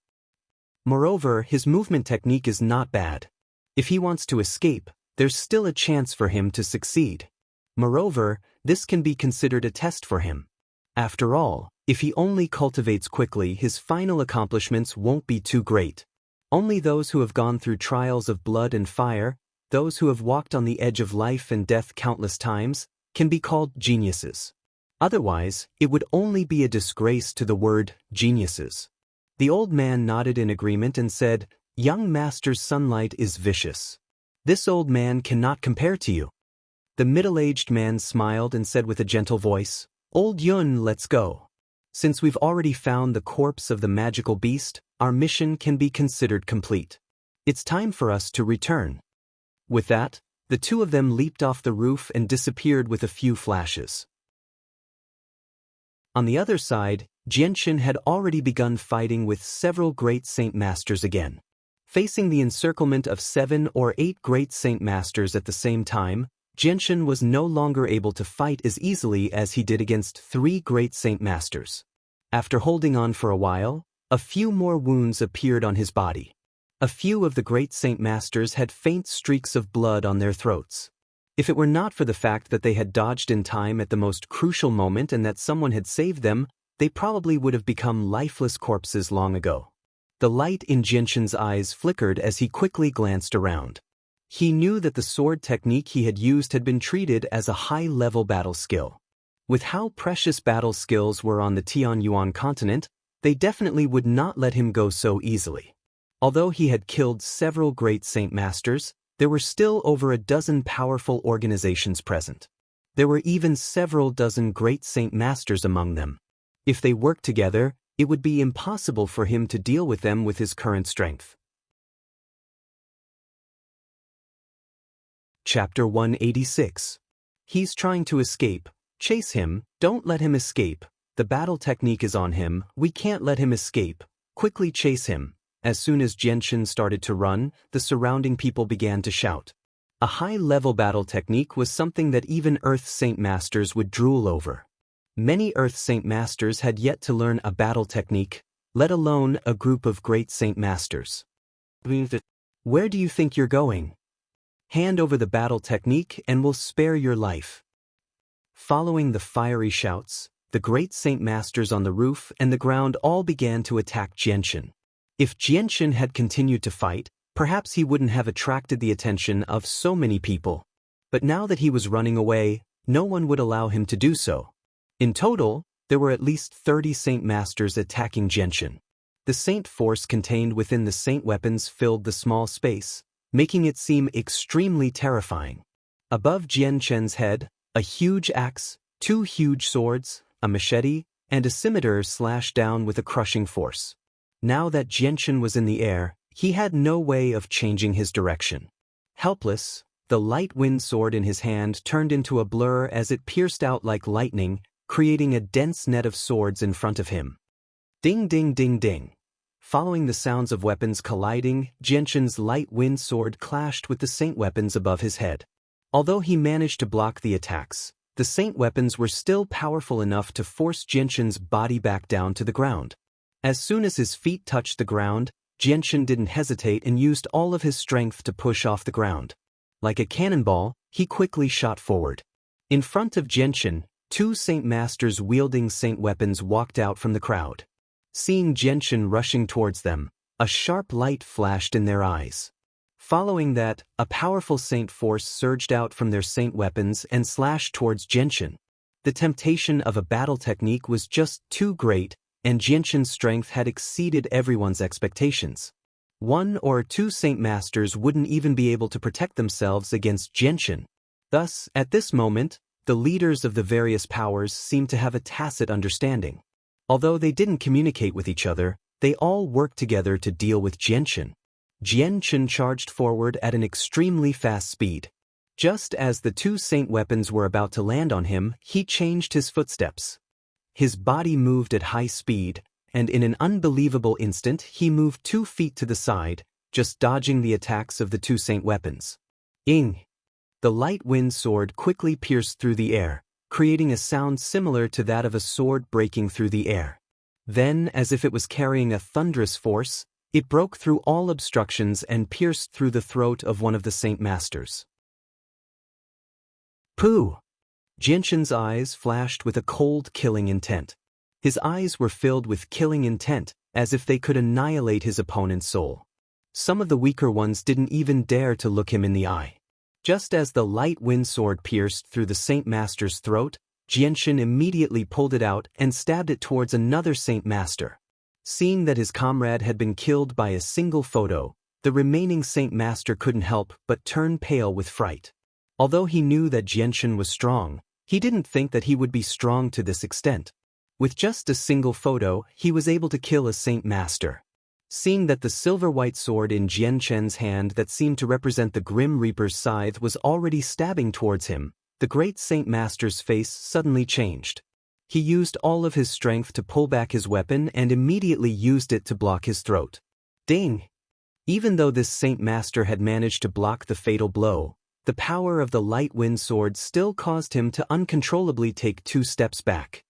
Moreover, his movement technique is not bad. If he wants to escape, there's still a chance for him to succeed. Moreover, this can be considered a test for him. After all, if he only cultivates quickly, his final accomplishments won't be too great. Only those who have gone through trials of blood and fire, those who have walked on the edge of life and death countless times, can be called geniuses. Otherwise, it would only be a disgrace to the word geniuses." The old man nodded in agreement and said, "Young Master's sunlight is vicious. This old man cannot compare to you." The middle-aged man smiled and said with a gentle voice, "Old Yun, let's go. Since we've already found the corpse of the magical beast, our mission can be considered complete. It's time for us to return." With that, the 2 of them leaped off the roof and disappeared with a few flashes. On the other side, Xianxia had already begun fighting with several great Saint Masters again. Facing the encirclement of 7 or 8 great Saint Masters at the same time, Xianxia was no longer able to fight as easily as he did against 3 great Saint Masters. After holding on for a while, a few more wounds appeared on his body. A few of the great Saint Masters had faint streaks of blood on their throats. If it were not for the fact that they had dodged in time at the most crucial moment and that someone had saved them, they probably would have become lifeless corpses long ago. The light in Xianxia's eyes flickered as he quickly glanced around. He knew that the sword technique he had used had been treated as a high-level battle skill. With how precious battle skills were on the Tianyuan continent, they definitely would not let him go so easily. Although he had killed several great Saint Masters, there were still over a dozen powerful organizations present. There were even several dozen great Saint Masters among them. If they worked together, it would be impossible for him to deal with them with his current strength. Chapter 186. He's trying to escape. Chase him, don't let him escape. The battle technique is on him, we can't let him escape. Quickly chase him. As soon as Xianxia started to run, the surrounding people began to shout. A high-level battle technique was something that even Earth Saint Masters would drool over. Many Earth Saint Masters had yet to learn a battle technique, let alone a group of great Saint Masters. Where do you think you're going? Hand over the battle technique and we'll spare your life. Following the fiery shouts, the great Saint Masters on the roof and the ground all began to attack Xianxia. If Xianxia had continued to fight, perhaps he wouldn't have attracted the attention of so many people. But now that he was running away, no one would allow him to do so. In total, there were at least 30 Saint Masters attacking Xianxia. The Saint force contained within the Saint weapons filled the small space, making it seem extremely terrifying. Above Xianxia's head, a huge axe, 2 huge swords, a machete, and a scimitar slashed down with a crushing force. Now that Xianxia was in the air, he had no way of changing his direction. Helpless, the light wind sword in his hand turned into a blur as it pierced out like lightning, creating a dense net of swords in front of him. Ding ding ding ding. Following the sounds of weapons colliding, Xianxia's light wind sword clashed with the Saint weapons above his head. Although he managed to block the attacks, the Saint weapons were still powerful enough to force Xianxia's body back down to the ground. As soon as his feet touched the ground, Xianxia didn't hesitate and used all of his strength to push off the ground. Like a cannonball, he quickly shot forward. In front of Xianxia, 2 Saint Masters wielding Saint weapons walked out from the crowd. Seeing Xianxia rushing towards them, a sharp light flashed in their eyes. Following that, a powerful Saint force surged out from their Saint weapons and slashed towards Xianxia. The temptation of a battle technique was just too great, and Xianxia's strength had exceeded everyone's expectations. 1 or 2 Saint Masters wouldn't even be able to protect themselves against Xianxia. Thus, at this moment, the leaders of the various powers seemed to have a tacit understanding. Although they didn't communicate with each other, they all worked together to deal with Xianxia. Xianxia charged forward at an extremely fast speed. Just as the 2 Saint weapons were about to land on him, he changed his footsteps. His body moved at high speed, and in an unbelievable instant he moved 2 feet to the side, just dodging the attacks of the 2 Saint weapons. Ing! The light wind sword quickly pierced through the air, creating a sound similar to that of a sword breaking through the air. Then, as if it was carrying a thunderous force, it broke through all obstructions and pierced through the throat of one of the Saint Masters. Pooh! Xianxia's eyes flashed with a cold, killing intent. His eyes were filled with killing intent, as if they could annihilate his opponent's soul. Some of the weaker ones didn't even dare to look him in the eye. Just as the light wind sword pierced through the Saint Master's throat, Xianxia immediately pulled it out and stabbed it towards another Saint Master. Seeing that his comrade had been killed by a single photo, the remaining Saint Master couldn't help but turn pale with fright. Although he knew that Xianxia was strong, he didn't think that he would be strong to this extent. With just a single photo, he was able to kill a Saint Master. Seeing that the silver-white sword in Xianxia's hand that seemed to represent the Grim Reaper's scythe was already stabbing towards him, the great Saint Master's face suddenly changed. He used all of his strength to pull back his weapon and immediately used it to block his throat. Ding! Even though this Saint Master had managed to block the fatal blow, the power of the light wind sword still caused him to uncontrollably take 2 steps back.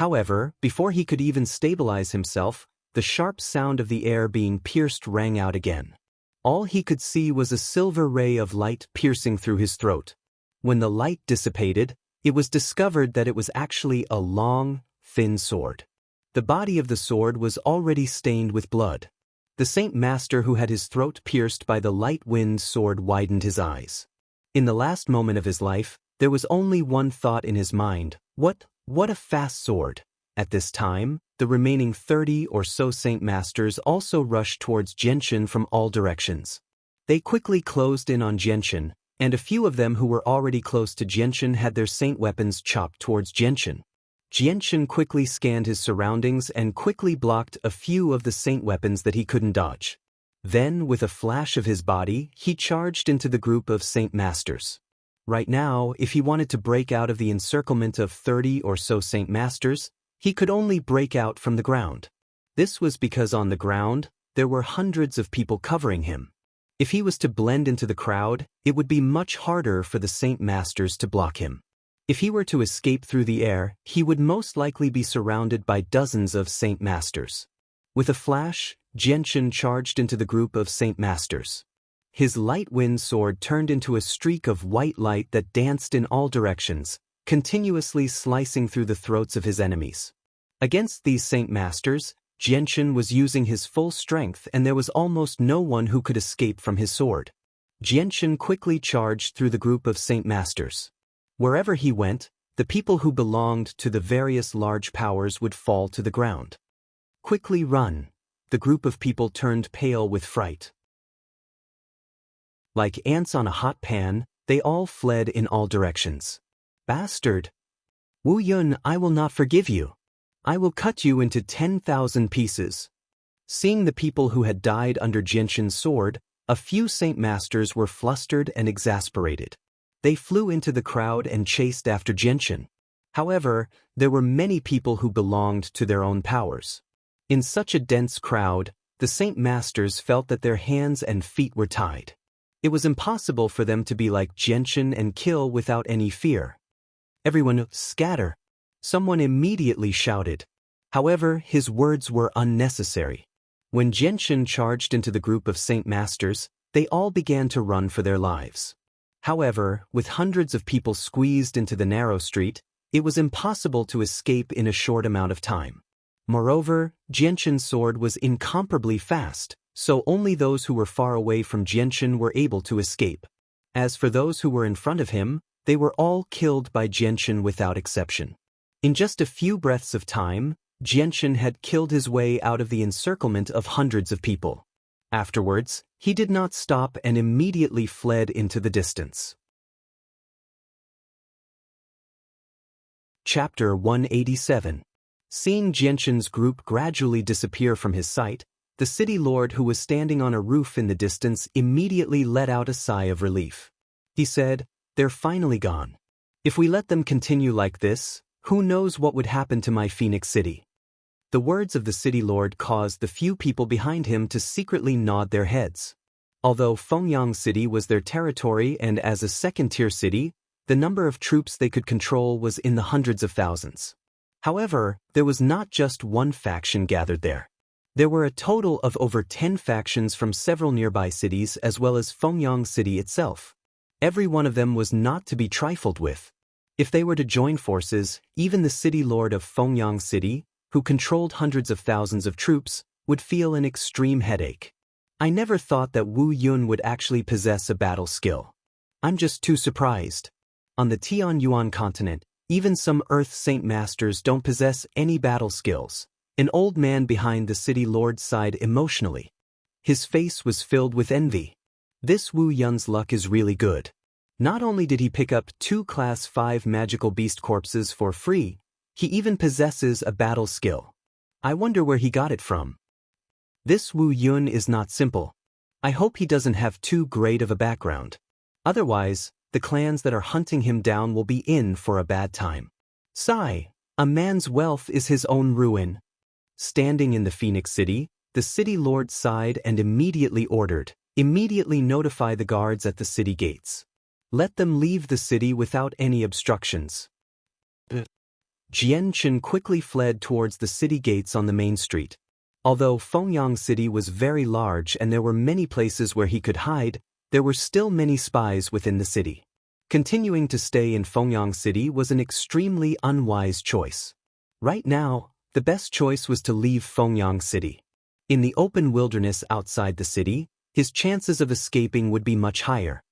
However, before he could even stabilize himself, the sharp sound of the air being pierced rang out again. All he could see was a silver ray of light piercing through his throat. When the light dissipated, it was discovered that it was actually a long, thin sword. The body of the sword was already stained with blood. The Saint Master who had his throat pierced by the light-wind sword widened his eyes. In the last moment of his life, there was only one thought in his mind: what a fast sword. At this time, the remaining 30 or so Saint Masters also rushed towards Xianxia from all directions. They quickly closed in on Xianxia, and a few of them who were already close to Xianxia had their saint weapons chopped towards Xianxia. Xianxia quickly scanned his surroundings and quickly blocked a few of the saint weapons that he couldn't dodge. Then, with a flash of his body, he charged into the group of Saint Masters. Right now, if he wanted to break out of the encirclement of 30 or so Saint Masters, he could only break out from the ground. This was because on the ground, there were hundreds of people covering him. If he was to blend into the crowd, it would be much harder for the Saint Masters to block him. If he were to escape through the air, he would most likely be surrounded by dozens of Saint Masters. With a flash, Xianxia charged into the group of Saint Masters. His light wind sword turned into a streak of white light that danced in all directions, continuously slicing through the throats of his enemies. Against these Saint Masters, Xianxia was using his full strength and there was almost no one who could escape from his sword. Xianxia quickly charged through the group of Saint Masters. Wherever he went, the people who belonged to the various large powers would fall to the ground. Quickly run! The group of people turned pale with fright. Like ants on a hot pan, they all fled in all directions. Bastard! Wu Yun, I will not forgive you. I will cut you into 10,000 pieces. Seeing the people who had died under Xianxia's sword, a few Saint Masters were flustered and exasperated. They flew into the crowd and chased after Xianxia. However, there were many people who belonged to their own powers. In such a dense crowd, the Saint Masters felt that their hands and feet were tied. It was impossible for them to be like Xianxia and kill without any fear. Everyone, scatter! Someone immediately shouted. However, his words were unnecessary. When Xianxia charged into the group of Saint Masters, they all began to run for their lives. However, with hundreds of people squeezed into the narrow street, it was impossible to escape in a short amount of time. Moreover, Xianxia's sword was incomparably fast, so only those who were far away from Xianxia were able to escape. As for those who were in front of him, they were all killed by Xianxia without exception. In just a few breaths of time, Xianxia had killed his way out of the encirclement of hundreds of people. Afterwards, he did not stop and immediately fled into the distance. Chapter 187. Seeing Xianxia's group gradually disappear from his sight, the city lord who was standing on a roof in the distance immediately let out a sigh of relief. He said, "They're finally gone. If we let them continue like this, who knows what would happen to my Phoenix City?" The words of the city lord caused the few people behind him to secretly nod their heads. Although Fengyang City was their territory and as a second-tier city, the number of troops they could control was in the hundreds of thousands. However, there was not just one faction gathered there. There were a total of over 10 factions from several nearby cities as well as Fengyang City itself. Every one of them was not to be trifled with. If they were to join forces, even the city lord of Fengyang City, who controlled hundreds of thousands of troops, would feel an extreme headache. I never thought that Wu Yun would actually possess a battle skill. I'm just too surprised. On the Tianyuan continent, even some Earth Saint Masters don't possess any battle skills. An old man behind the city lord sighed emotionally. His face was filled with envy. This Wu Yun's luck is really good. Not only did he pick up 2 Class 5 magical beast corpses for free, he even possesses a battle skill. I wonder where he got it from. This Wu Yun is not simple. I hope he doesn't have too great of a background. Otherwise, the clans that are hunting him down will be in for a bad time. Sigh, a man's wealth is his own ruin. Standing in the Phoenix City, the city lord sighed and immediately ordered, "Immediately notify the guards at the city gates. Let them leave the city without any obstructions." Xianxia quickly fled towards the city gates on the main street. Although Fengyang City was very large and there were many places where he could hide, there were still many spies within the city. Continuing to stay in Fengyang City was an extremely unwise choice. Right now, the best choice was to leave Fengyang City. In the open wilderness outside the city, his chances of escaping would be much higher.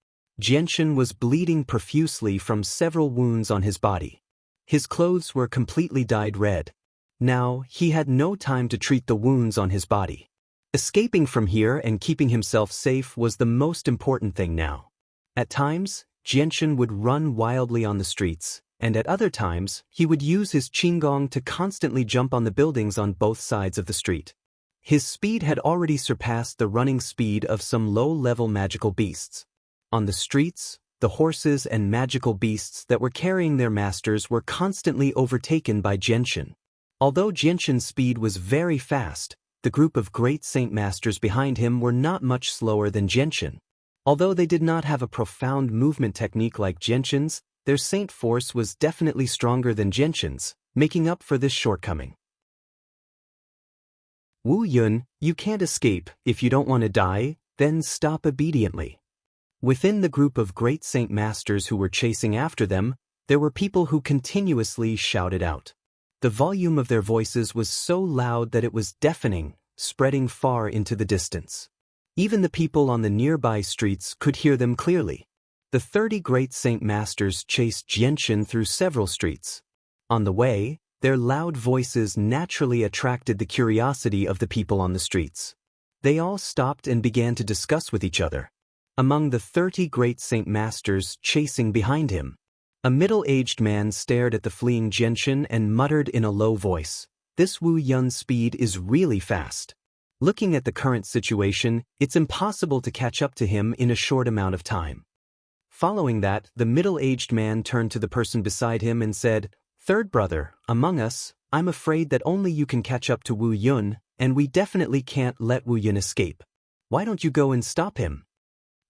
Xianxia was bleeding profusely from several wounds on his body. His clothes were completely dyed red. Now, he had no time to treat the wounds on his body. Escaping from here and keeping himself safe was the most important thing now. At times, Xianxia would run wildly on the streets, and at other times, he would use his qinggong to constantly jump on the buildings on both sides of the street. His speed had already surpassed the running speed of some low-level magical beasts. On the streets, the horses and magical beasts that were carrying their masters were constantly overtaken by Xianxia. Although Xianxia's speed was very fast, the group of great saint masters behind him were not much slower than Xianxia. Although they did not have a profound movement technique like Xianxia's, their saint force was definitely stronger than Xianxia's, making up for this shortcoming. Wu Yun, you can't escape. If you don't want to die, then stop obediently. Within the group of great saint masters who were chasing after them, there were people who continuously shouted out. The volume of their voices was so loud that it was deafening, spreading far into the distance. Even the people on the nearby streets could hear them clearly. The 30 great saint masters chased Xianxia through several streets. On the way, their loud voices naturally attracted the curiosity of the people on the streets. They all stopped and began to discuss with each other. Among the 30 great saint masters chasing behind him, a middle-aged man stared at the fleeing Xianxia and muttered in a low voice, "This Wu Yun's speed is really fast. Looking at the current situation, it's impossible to catch up to him in a short amount of time." Following that, the middle-aged man turned to the person beside him and said, "Third brother, among us, I'm afraid that only you can catch up to Wu Yun, and we definitely can't let Wu Yun escape. Why don't you go and stop him?"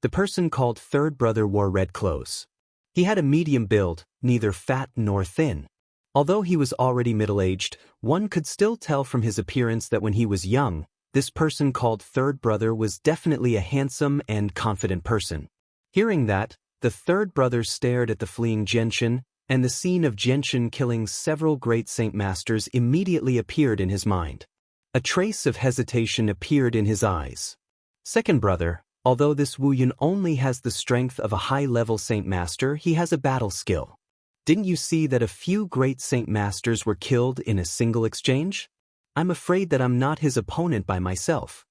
The person called third brother wore red clothes. He had a medium build, neither fat nor thin. Although he was already middle-aged, one could still tell from his appearance that when he was young, this person called third brother was definitely a handsome and confident person. Hearing that, the third brother stared at the fleeing Xianxia, and the scene of Xianxia killing several great saint masters immediately appeared in his mind. A trace of hesitation appeared in his eyes. Second brother, although this Wu Yun only has the strength of a high-level saint master, he has a battle skill. Didn't you see that a few great saint masters were killed in a single exchange? I'm afraid that I'm not his opponent by myself.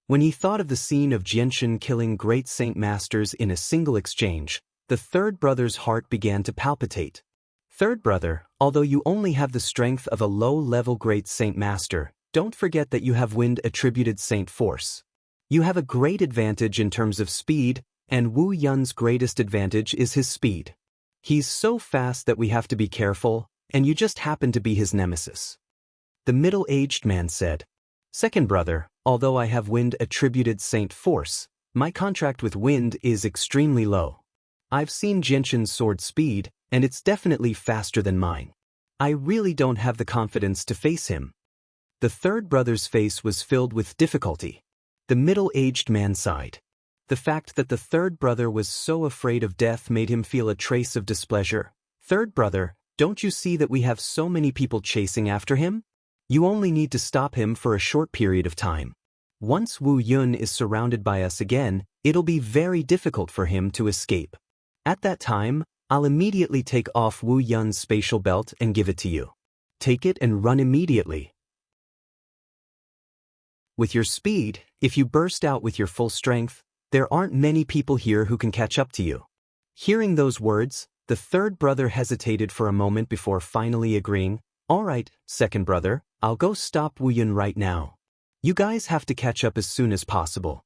When he thought of the scene of Xianxia killing great saint masters in a single exchange, the third brother's heart began to palpitate. Third brother, although you only have the strength of a low-level great saint master, don't forget that you have wind-attributed saint force. You have a great advantage in terms of speed, and Wu Yun's greatest advantage is his speed. He's so fast that we have to be careful, and you just happen to be his nemesis. The middle-aged man said, "Second brother, although I have wind-attributed saint force, my contract with wind is extremely low. I've seen Xianxia's sword speed, and it's definitely faster than mine. I really don't have the confidence to face him." The third brother's face was filled with difficulty. The middle-aged man sighed. The fact that the third brother was so afraid of death made him feel a trace of displeasure. "Third brother, don't you see that we have so many people chasing after him? You only need to stop him for a short period of time. Once Wu Yun is surrounded by us again, it'll be very difficult for him to escape. At that time, I'll immediately take off Wu Yun's spatial belt and give it to you. Take it and run immediately. With your speed, if you burst out with your full strength, there aren't many people here who can catch up to you." Hearing those words, the third brother hesitated for a moment before finally agreeing, "All right, second brother, I'll go stop Wu Yun right now. You guys have to catch up as soon as possible."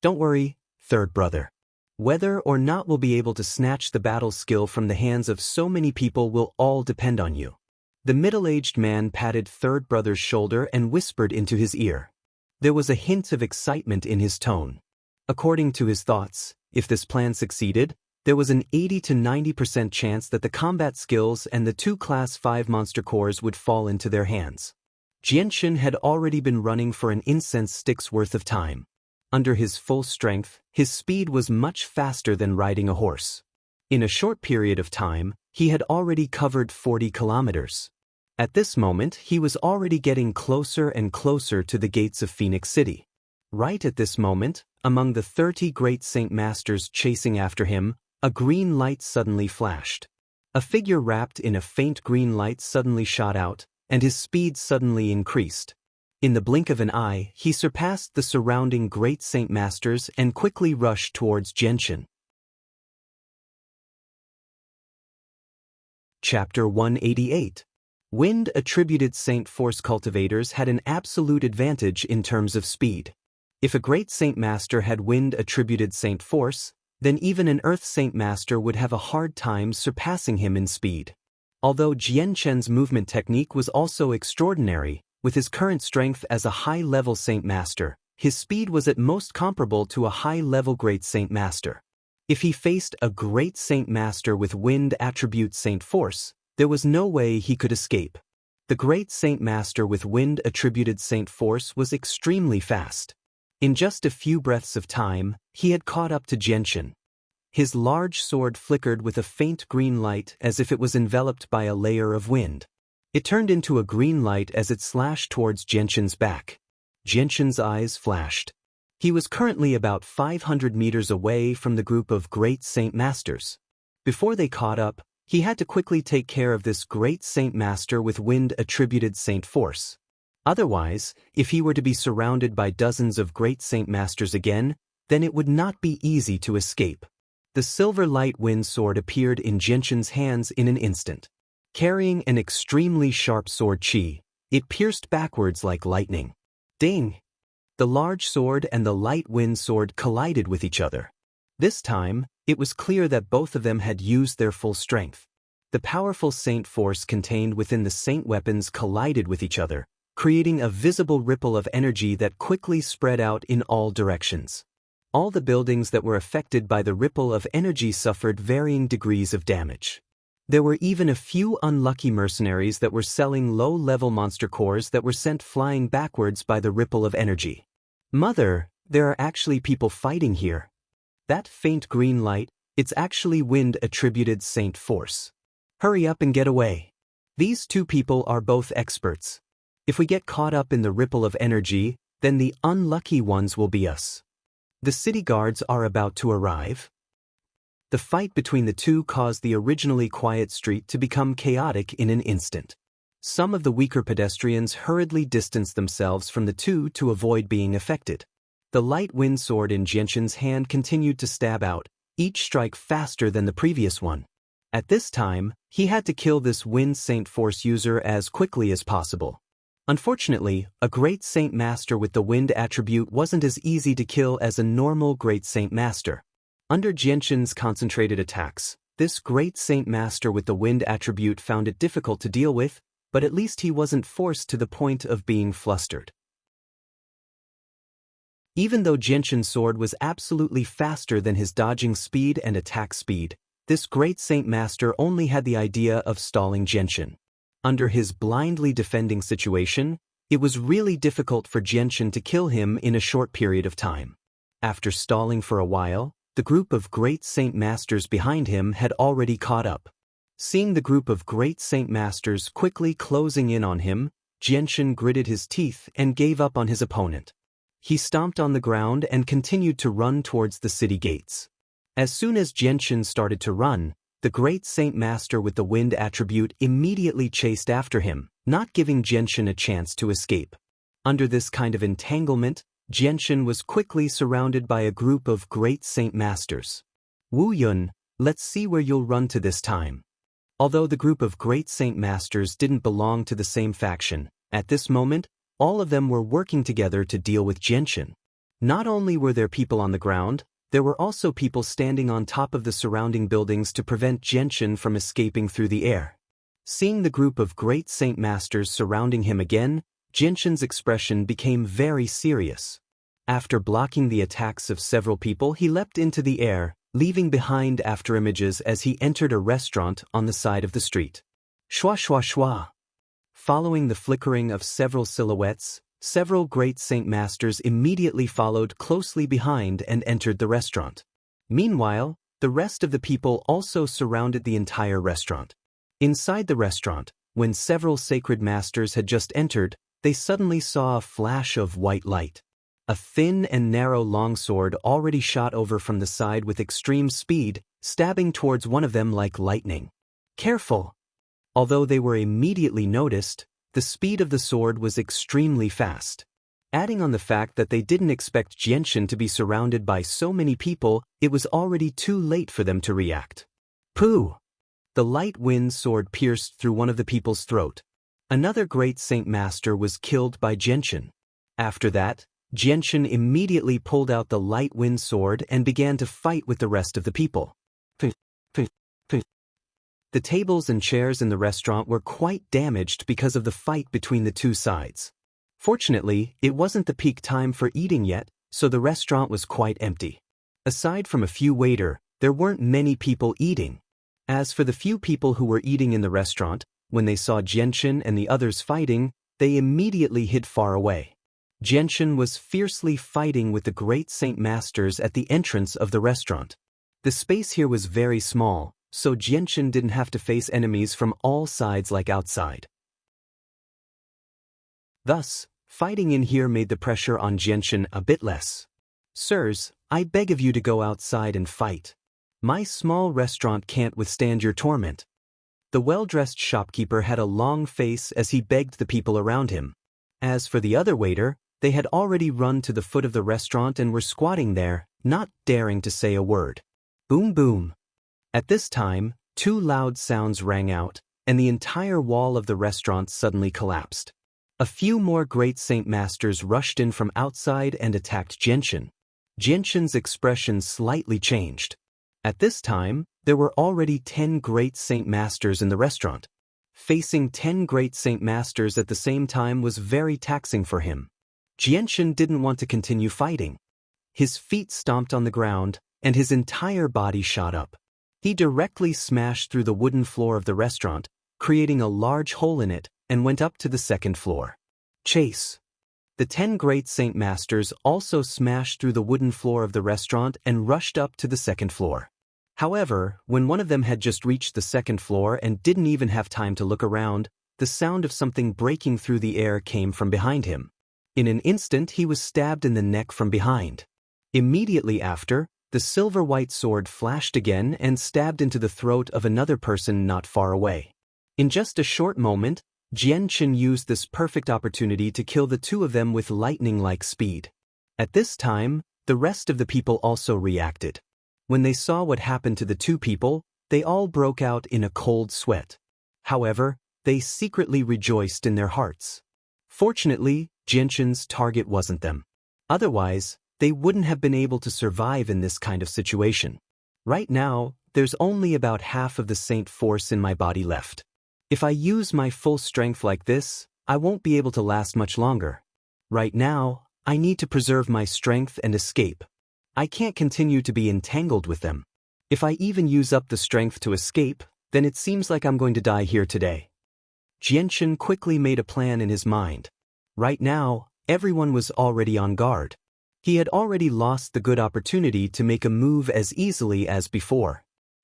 "Don't worry, third brother. Whether or not we'll be able to snatch the battle skill from the hands of so many people will all depend on you." The middle-aged man patted third brother's shoulder and whispered into his ear. There was a hint of excitement in his tone. According to his thoughts, if this plan succeeded, there was an 80 to 90% chance that the combat skills and the 2 Class 5 monster cores would fall into their hands. Jianshan had already been running for an incense stick's worth of time. Under his full strength, his speed was much faster than riding a horse. In a short period of time, he had already covered 40 kilometers. At this moment, he was already getting closer and closer to the gates of Phoenix City. Right at this moment, among the 30 great Saint Masters chasing after him, a green light suddenly flashed. A figure wrapped in a faint green light suddenly shot out, and his speed suddenly increased. In the blink of an eye, he surpassed the surrounding great Saint Masters and quickly rushed towards Jianshan. Chapter 188. Wind-attributed Saint Force cultivators had an absolute advantage in terms of speed. If a great Saint Master had wind-attributed Saint Force, then even an Earth Saint Master would have a hard time surpassing him in speed. Although Jianshan's movement technique was also extraordinary, with his current strength as a high-level Saint Master, his speed was at most comparable to a high-level Great Saint Master. If he faced a Great Saint Master with wind attribute Saint Force, there was no way he could escape. The Great Saint Master with wind attributed Saint Force was extremely fast. In just a few breaths of time, he had caught up to Jianshan. His large sword flickered with a faint green light as if it was enveloped by a layer of wind. It turned into a green light as it slashed towards Jianshan's back. Jianshan's eyes flashed. He was currently about 500 meters away from the group of Great Saint Masters. Before they caught up, he had to quickly take care of this Great Saint Master with wind-attributed Saint Force. Otherwise, if he were to be surrounded by dozens of Great Saint Masters again, then it would not be easy to escape. The silver light wind sword appeared in Jianshan's hands in an instant. Carrying an extremely sharp sword chi, it pierced backwards like lightning. Ding! The large sword and the light wind sword collided with each other. This time, it was clear that both of them had used their full strength. The powerful Saint Force contained within the Saint weapons collided with each other, creating a visible ripple of energy that quickly spread out in all directions. All the buildings that were affected by the ripple of energy suffered varying degrees of damage. There were even a few unlucky mercenaries that were selling low-level monster cores that were sent flying backwards by the ripple of energy. Mother, there are actually people fighting here. That faint green light, it's actually wind-attributed Saint Force. Hurry up and get away. These two people are both experts. If we get caught up in the ripple of energy, then the unlucky ones will be us. The city guards are about to arrive. The fight between the two caused the originally quiet street to become chaotic in an instant. Some of the weaker pedestrians hurriedly distanced themselves from the two to avoid being affected. The light wind sword in Jianshan's hand continued to stab out, each strike faster than the previous one. At this time, he had to kill this Wind Saint Force user as quickly as possible. Unfortunately, a Great Saint Master with the Wind attribute wasn't as easy to kill as a normal Great Saint Master. Under Jianshan's concentrated attacks, this Great Saint Master with the Wind attribute found it difficult to deal with, but at least he wasn't forced to the point of being flustered. Even though Jianshan's sword was absolutely faster than his dodging speed and attack speed, this Great Saint Master only had the idea of stalling Jianshan. Under his blindly defending situation, it was really difficult for Jianshan to kill him in a short period of time. After stalling for a while, the group of Great Saint Masters behind him had already caught up. Seeing the group of Great Saint Masters quickly closing in on him, Jianshan gritted his teeth and gave up on his opponent. He stomped on the ground and continued to run towards the city gates. As soon as Jianshan started to run, the Great Saint Master with the Wind attribute immediately chased after him, not giving Jianshan a chance to escape. Under this kind of entanglement, Jianshan was quickly surrounded by a group of Great Saint Masters. Wu Yun, let's see where you'll run to this time. Although the group of Great Saint Masters didn't belong to the same faction, at this moment, all of them were working together to deal with Jianshan. Not only were there people on the ground, there were also people standing on top of the surrounding buildings to prevent Jianshan from escaping through the air. Seeing the group of Great Saint Masters surrounding him again, Jianshan's expression became very serious. After blocking the attacks of several people, he leapt into the air, leaving behind afterimages as he entered a restaurant on the side of the street. Shwa shwa shwa. Following the flickering of several silhouettes, several great Saint Masters immediately followed closely behind and entered the restaurant. Meanwhile, the rest of the people also surrounded the entire restaurant. Inside the restaurant, when several sacred masters had just entered, they suddenly saw a flash of white light. A thin and narrow longsword already shot over from the side with extreme speed, stabbing towards one of them like lightning. Careful! Although they were immediately noticed, the speed of the sword was extremely fast. Adding on the fact that they didn't expect Xianxia to be surrounded by so many people, it was already too late for them to react. Pooh! The light wind sword pierced through one of the people's throat. Another great Saint Master was killed by Xianxia. After that, Xianxia immediately pulled out the light wind sword and began to fight with the rest of the people. The tables and chairs in the restaurant were quite damaged because of the fight between the two sides. Fortunately, it wasn't the peak time for eating yet, so the restaurant was quite empty. Aside from a few waiters, there weren't many people eating. As for the few people who were eating in the restaurant, when they saw Xianxia and the others fighting, they immediately hid far away. Xianxia was fiercely fighting with the great Saint Masters at the entrance of the restaurant. The space here was very small, so Xianxia didn't have to face enemies from all sides like outside. Thus, fighting in here made the pressure on Xianxia a bit less. Sirs, I beg of you to go outside and fight. My small restaurant can't withstand your torment. The well-dressed shopkeeper had a long face as he begged the people around him. As for the other waiter, they had already run to the foot of the restaurant and were squatting there, not daring to say a word. Boom boom. At this time, two loud sounds rang out, and the entire wall of the restaurant suddenly collapsed. A few more great Saint Masters rushed in from outside and attacked Xianxia. Xianxia's expression slightly changed. At this time, there were already 10 great Saint Masters in the restaurant. Facing 10 great Saint Masters at the same time was very taxing for him. Xianxia didn't want to continue fighting. His feet stomped on the ground, and his entire body shot up. He directly smashed through the wooden floor of the restaurant, creating a large hole in it, and went up to the second floor. Chase! The 10 great Saint Masters also smashed through the wooden floor of the restaurant and rushed up to the second floor. However, when one of them had just reached the second floor and didn't even have time to look around, the sound of something breaking through the air came from behind him. In an instant he was stabbed in the neck from behind. Immediately after, the silver-white sword flashed again and stabbed into the throat of another person not far away. In just a short moment, Xianxia used this perfect opportunity to kill the two of them with lightning-like speed. At this time, the rest of the people also reacted. When they saw what happened to the two people, they all broke out in a cold sweat. However, they secretly rejoiced in their hearts. Fortunately, Xianxia's target wasn't them. Otherwise, they wouldn't have been able to survive in this kind of situation. Right now, there's only about half of the saint force in my body left. If I use my full strength like this, I won't be able to last much longer. Right now, I need to preserve my strength and escape. I can't continue to be entangled with them. If I even use up the strength to escape, then it seems like I'm going to die here today. Xianxia quickly made a plan in his mind. Right now, everyone was already on guard. He had already lost the good opportunity to make a move as easily as before.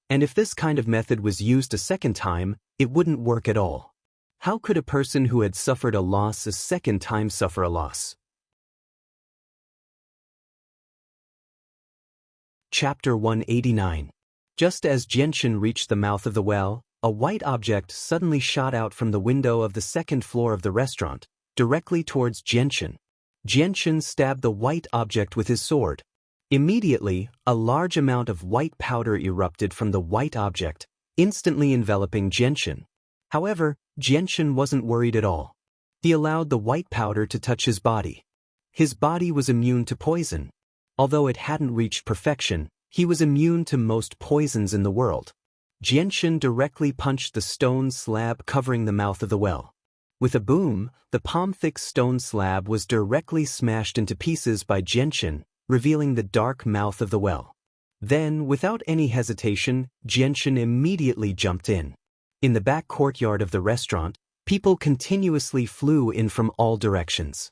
And if this kind of method was used a second time, it wouldn't work at all. How could a person who had suffered a loss a second time suffer a loss? Chapter 189. Just as Xianxia reached the mouth of the well, a white object suddenly shot out from the window of the second floor of the restaurant, directly towards Xianxia. Xianxia stabbed the white object with his sword. Immediately, a large amount of white powder erupted from the white object, instantly enveloping Xianxia. However, Xianxia wasn't worried at all. He allowed the white powder to touch his body. His body was immune to poison. Although it hadn't reached perfection, he was immune to most poisons in the world. Xianxia directly punched the stone slab covering the mouth of the well. With a boom, the palm-thick stone slab was directly smashed into pieces by Xianxia, revealing the dark mouth of the well. Then, without any hesitation, Xianxia immediately jumped in. In the back courtyard of the restaurant, people continuously flew in from all directions.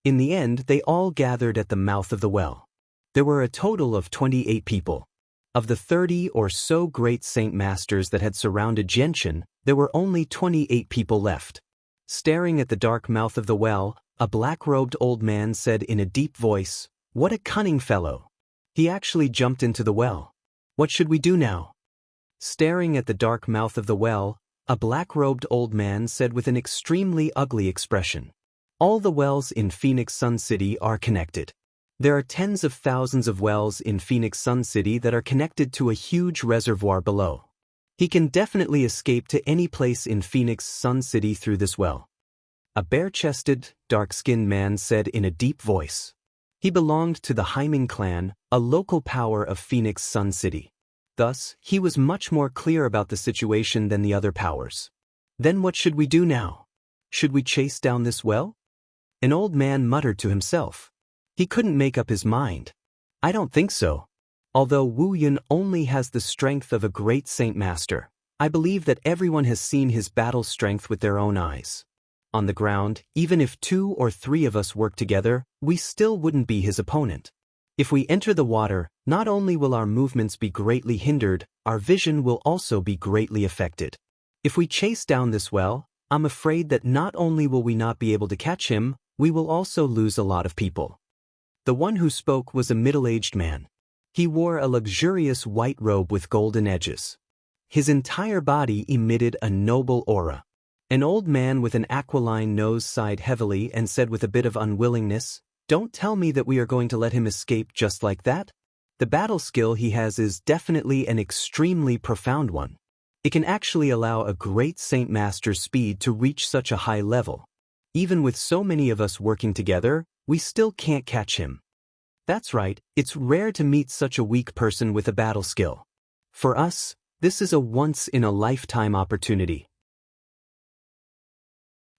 In the end, they all gathered at the mouth of the well. There were a total of 28 people. Of the 30 or so great saint masters that had surrounded Xianxia, there were only 28 people left. Staring at the dark mouth of the well, a black-robed old man said in a deep voice, "What a cunning fellow! He actually jumped into the well. What should we do now?" Staring at the dark mouth of the well, a black-robed old man said with an extremely ugly expression, "All the wells in Phoenix Sun City are connected. There are tens of thousands of wells in Phoenix Sun City that are connected to a huge reservoir below. He can definitely escape to any place in Phoenix Sun City through this well." A bare-chested, dark-skinned man said in a deep voice. He belonged to the Haiming clan, a local power of Phoenix Sun City. Thus, he was much more clear about the situation than the other powers. "Then what should we do now? Should we chase down this well?" An old man muttered to himself. He couldn't make up his mind. "I don't think so. Although Wu Yun only has the strength of a great saint master, I believe that everyone has seen his battle strength with their own eyes. On the ground, even if 2 or 3 of us work together, we still wouldn't be his opponent. If we enter the water, not only will our movements be greatly hindered, our vision will also be greatly affected. If we chase down this well, I'm afraid that not only will we not be able to catch him, we will also lose a lot of people." The one who spoke was a middle-aged man. He wore a luxurious white robe with golden edges. His entire body emitted a noble aura. An old man with an aquiline nose sighed heavily and said with a bit of unwillingness, "Don't tell me that we are going to let him escape just like that. The battle skill he has is definitely an extremely profound one. It can actually allow a great Saint Master's speed to reach such a high level. Even with so many of us working together, we still can't catch him." That's right, it's rare to meet such a weak person with a battle skill. For us, this is a once-in-a-lifetime opportunity.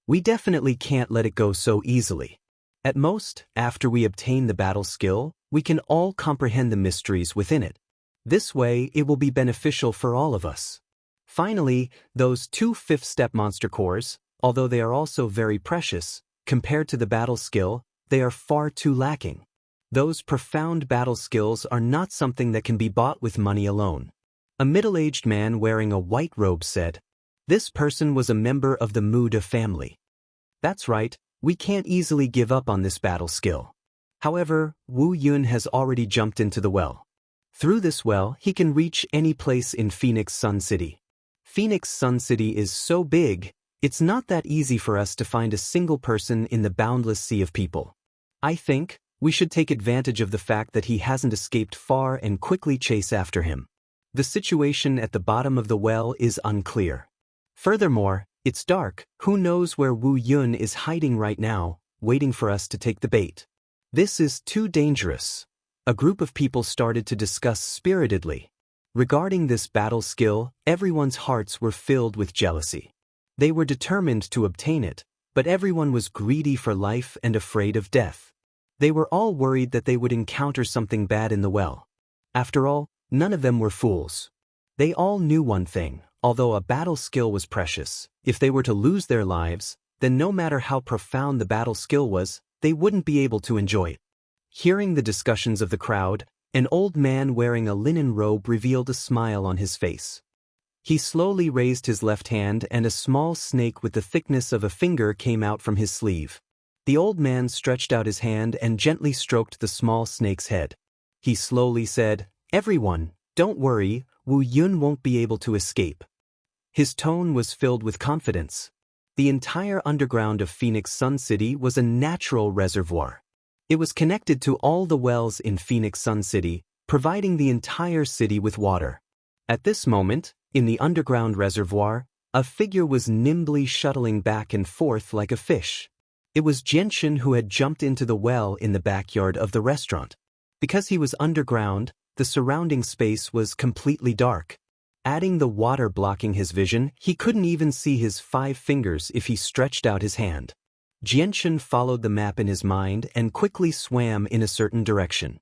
We definitely can't let it go so easily. At most, after we obtain the battle skill, we can all comprehend the mysteries within it. This way, it will be beneficial for all of us. Finally, those 2 fifth-step monster cores, although they are also very precious, compared to the battle skill, they are far too lacking. Those profound battle skills are not something that can be bought with money alone. A middle-aged man wearing a white robe said, "This person was a member of the Muda family. That's right, we can't easily give up on this battle skill. However, Wu Yun has already jumped into the well. Through this well, he can reach any place in Phoenix Sun City. Phoenix Sun City is so big, it's not that easy for us to find a single person in the boundless sea of people. I think we should take advantage of the fact that he hasn't escaped far and quickly chase after him. The situation at the bottom of the well is unclear. Furthermore, it's dark, who knows where Wu Yun is hiding right now, waiting for us to take the bait. This is too dangerous." A group of people started to discuss spiritedly. Regarding this battle skill, everyone's hearts were filled with jealousy. They were determined to obtain it, but everyone was greedy for life and afraid of death. They were all worried that they would encounter something bad in the well. After all, none of them were fools. They all knew one thing, although a battle skill was precious, if they were to lose their lives, then no matter how profound the battle skill was, they wouldn't be able to enjoy it. Hearing the discussions of the crowd, an old man wearing a linen robe revealed a smile on his face. He slowly raised his left hand and a small snake with the thickness of a finger came out from his sleeve. The old man stretched out his hand and gently stroked the small snake's head. He slowly said, "Everyone, don't worry, Wu Yun won't be able to escape." His tone was filled with confidence. The entire underground of Phoenix Sun City was a natural reservoir. It was connected to all the wells in Phoenix Sun City, providing the entire city with water. At this moment, in the underground reservoir, a figure was nimbly shuttling back and forth like a fish. It was Xianxia who had jumped into the well in the backyard of the restaurant. Because he was underground, the surrounding space was completely dark. Adding the water blocking his vision, he couldn't even see his 5 fingers if he stretched out his hand. Xianxia followed the map in his mind and quickly swam in a certain direction.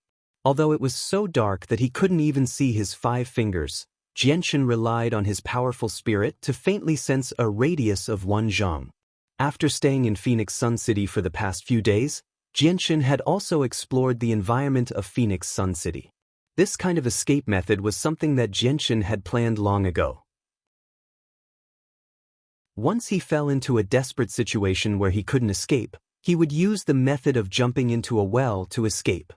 Although it was so dark that he couldn't even see his 5 fingers, Jianshan relied on his powerful spirit to faintly sense a radius of 1 zhang. After staying in Phoenix Sun City for the past few days, Jianshan had also explored the environment of Phoenix Sun City. This kind of escape method was something that Jianshan had planned long ago. Once he fell into a desperate situation where he couldn't escape, he would use the method of jumping into a well to escape.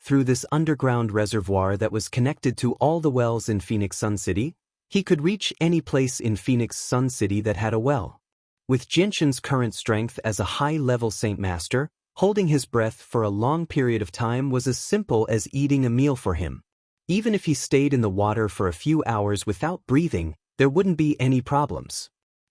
Through this underground reservoir that was connected to all the wells in Phoenix Sun City, he could reach any place in Phoenix Sun City that had a well. With Jianshan's current strength as a high-level Saint Master, holding his breath for a long period of time was as simple as eating a meal for him. Even if he stayed in the water for a few hours without breathing, there wouldn't be any problems.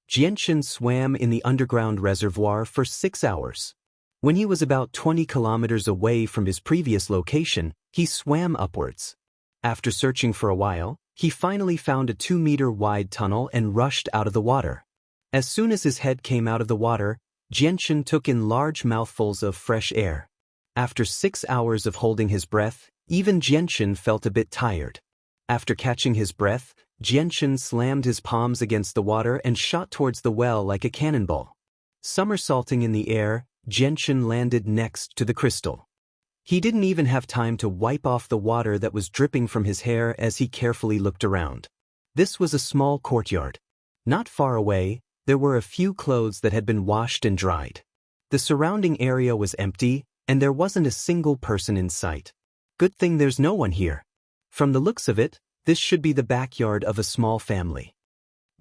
Jianshan swam in the underground reservoir for 6 hours. When he was about 20 kilometers away from his previous location, he swam upwards. After searching for a while, he finally found a 2-meter-wide tunnel and rushed out of the water. As soon as his head came out of the water, Jianshan took in large mouthfuls of fresh air. After 6 hours of holding his breath, even Jianshan felt a bit tired. After catching his breath, Jianshan slammed his palms against the water and shot towards the well like a cannonball. Somersaulting in the air, Jianshan landed next to the crystal. He didn't even have time to wipe off the water that was dripping from his hair as he carefully looked around. This was a small courtyard. Not far away, there were a few clothes that had been washed and dried. The surrounding area was empty, and there wasn't a single person in sight. Good thing there's no one here. From the looks of it, this should be the backyard of a small family.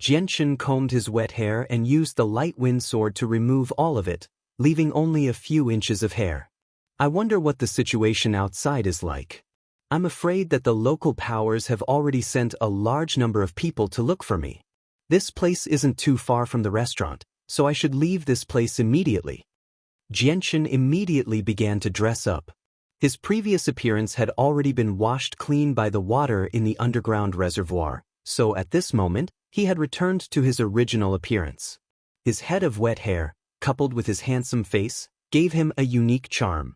Jianshan combed his wet hair and used the light wind sword to remove all of it, leaving only a few inches of hair. I wonder what the situation outside is like. I'm afraid that the local powers have already sent a large number of people to look for me. This place isn't too far from the restaurant, so I should leave this place immediately. Jianshan immediately began to dress up. His previous appearance had already been washed clean by the water in the underground reservoir, so at this moment, he had returned to his original appearance. His head of wet hair, coupled with his handsome face, gave him a unique charm.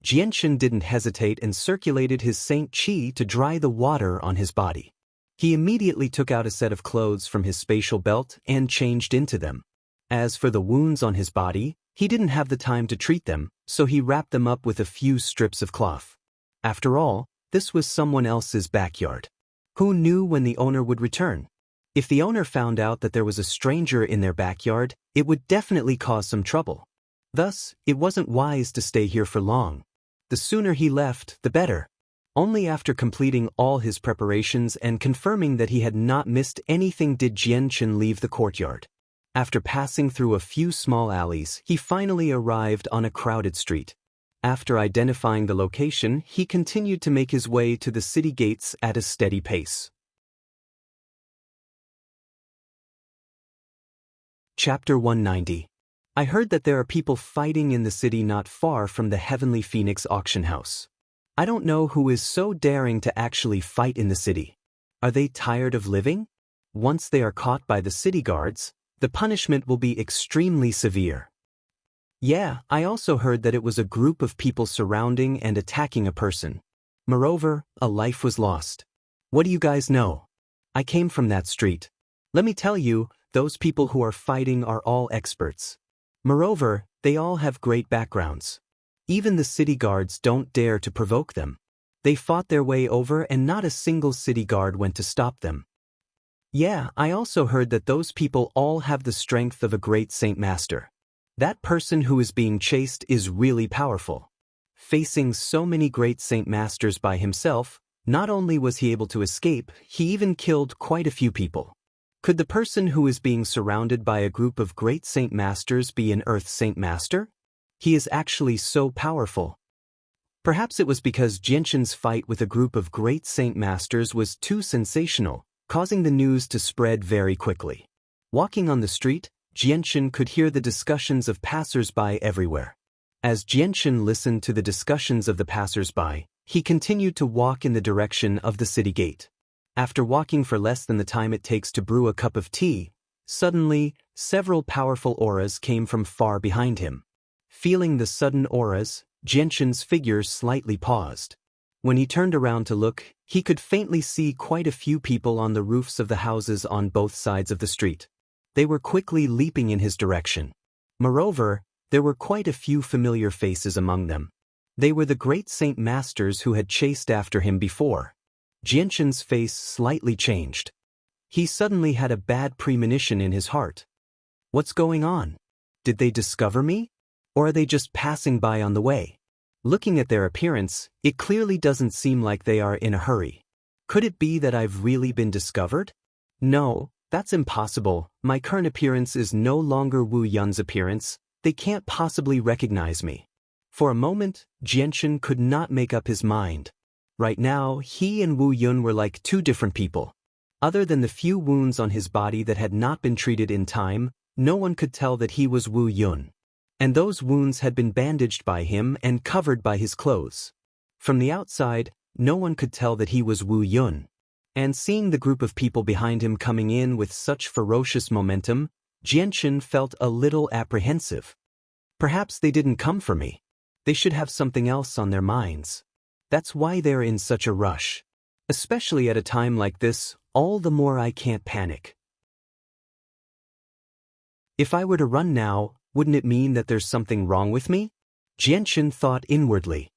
Jianshan didn't hesitate and circulated his Saint Qi to dry the water on his body. He immediately took out a set of clothes from his spatial belt and changed into them. As for the wounds on his body, he didn't have the time to treat them, so he wrapped them up with a few strips of cloth. After all, this was someone else's backyard. Who knew when the owner would return? If the owner found out that there was a stranger in their backyard, it would definitely cause some trouble. Thus, it wasn't wise to stay here for long. The sooner he left, the better. Only after completing all his preparations and confirming that he had not missed anything did Jianshan leave the courtyard. After passing through a few small alleys, he finally arrived on a crowded street. After identifying the location, he continued to make his way to the city gates at a steady pace. Chapter 190. I heard that there are people fighting in the city not far from the Heavenly Phoenix auction house. I don't know who is so daring to actually fight in the city. Are they tired of living? Once they are caught by the city guards, the punishment will be extremely severe. Yeah, I also heard that it was a group of people surrounding and attacking a person. Moreover, a life was lost. What do you guys know? I came from that street. Let me tell you, those people who are fighting are all experts. Moreover, they all have great backgrounds. Even the city guards don't dare to provoke them. They fought their way over and not a single city guard went to stop them. Yeah, I also heard that those people all have the strength of a great Saint Master. That person who is being chased is really powerful. Facing so many great Saint Masters by himself, not only was he able to escape, he even killed quite a few people. Could the person who is being surrounded by a group of great Saint Masters be an Earth Saint Master? He is actually so powerful. Perhaps it was because Jianshan's fight with a group of great Saint Masters was too sensational, causing the news to spread very quickly. Walking on the street, Jianshan could hear the discussions of passers-by everywhere. As Jianshan listened to the discussions of the passers-by, he continued to walk in the direction of the city gate. After walking for less than the time it takes to brew a cup of tea, suddenly, several powerful auras came from far behind him. Feeling the sudden auras, Jianshan's figure slightly paused. When he turned around to look, he could faintly see quite a few people on the roofs of the houses on both sides of the street. They were quickly leaping in his direction. Moreover, there were quite a few familiar faces among them. They were the great Saint Masters who had chased after him before. Xianxia's face slightly changed. He suddenly had a bad premonition in his heart. What's going on? Did they discover me? Or are they just passing by on the way? Looking at their appearance, it clearly doesn't seem like they are in a hurry. Could it be that I've really been discovered? No, that's impossible. My current appearance is no longer Wu Yun's appearance. They can't possibly recognize me. For a moment, Xianxia could not make up his mind. Right now, he and Wu Yun were like two different people. Other than the few wounds on his body that had not been treated in time, no one could tell that he was Wu Yun. And those wounds had been bandaged by him and covered by his clothes. From the outside, no one could tell that he was Wu Yun. And seeing the group of people behind him coming in with such ferocious momentum, Xianxia felt a little apprehensive. Perhaps they didn't come for me. They should have something else on their minds. That's why they're in such a rush. Especially at a time like this, all the more I can't panic. If I were to run now, wouldn't it mean that there's something wrong with me? Xianxia thought inwardly.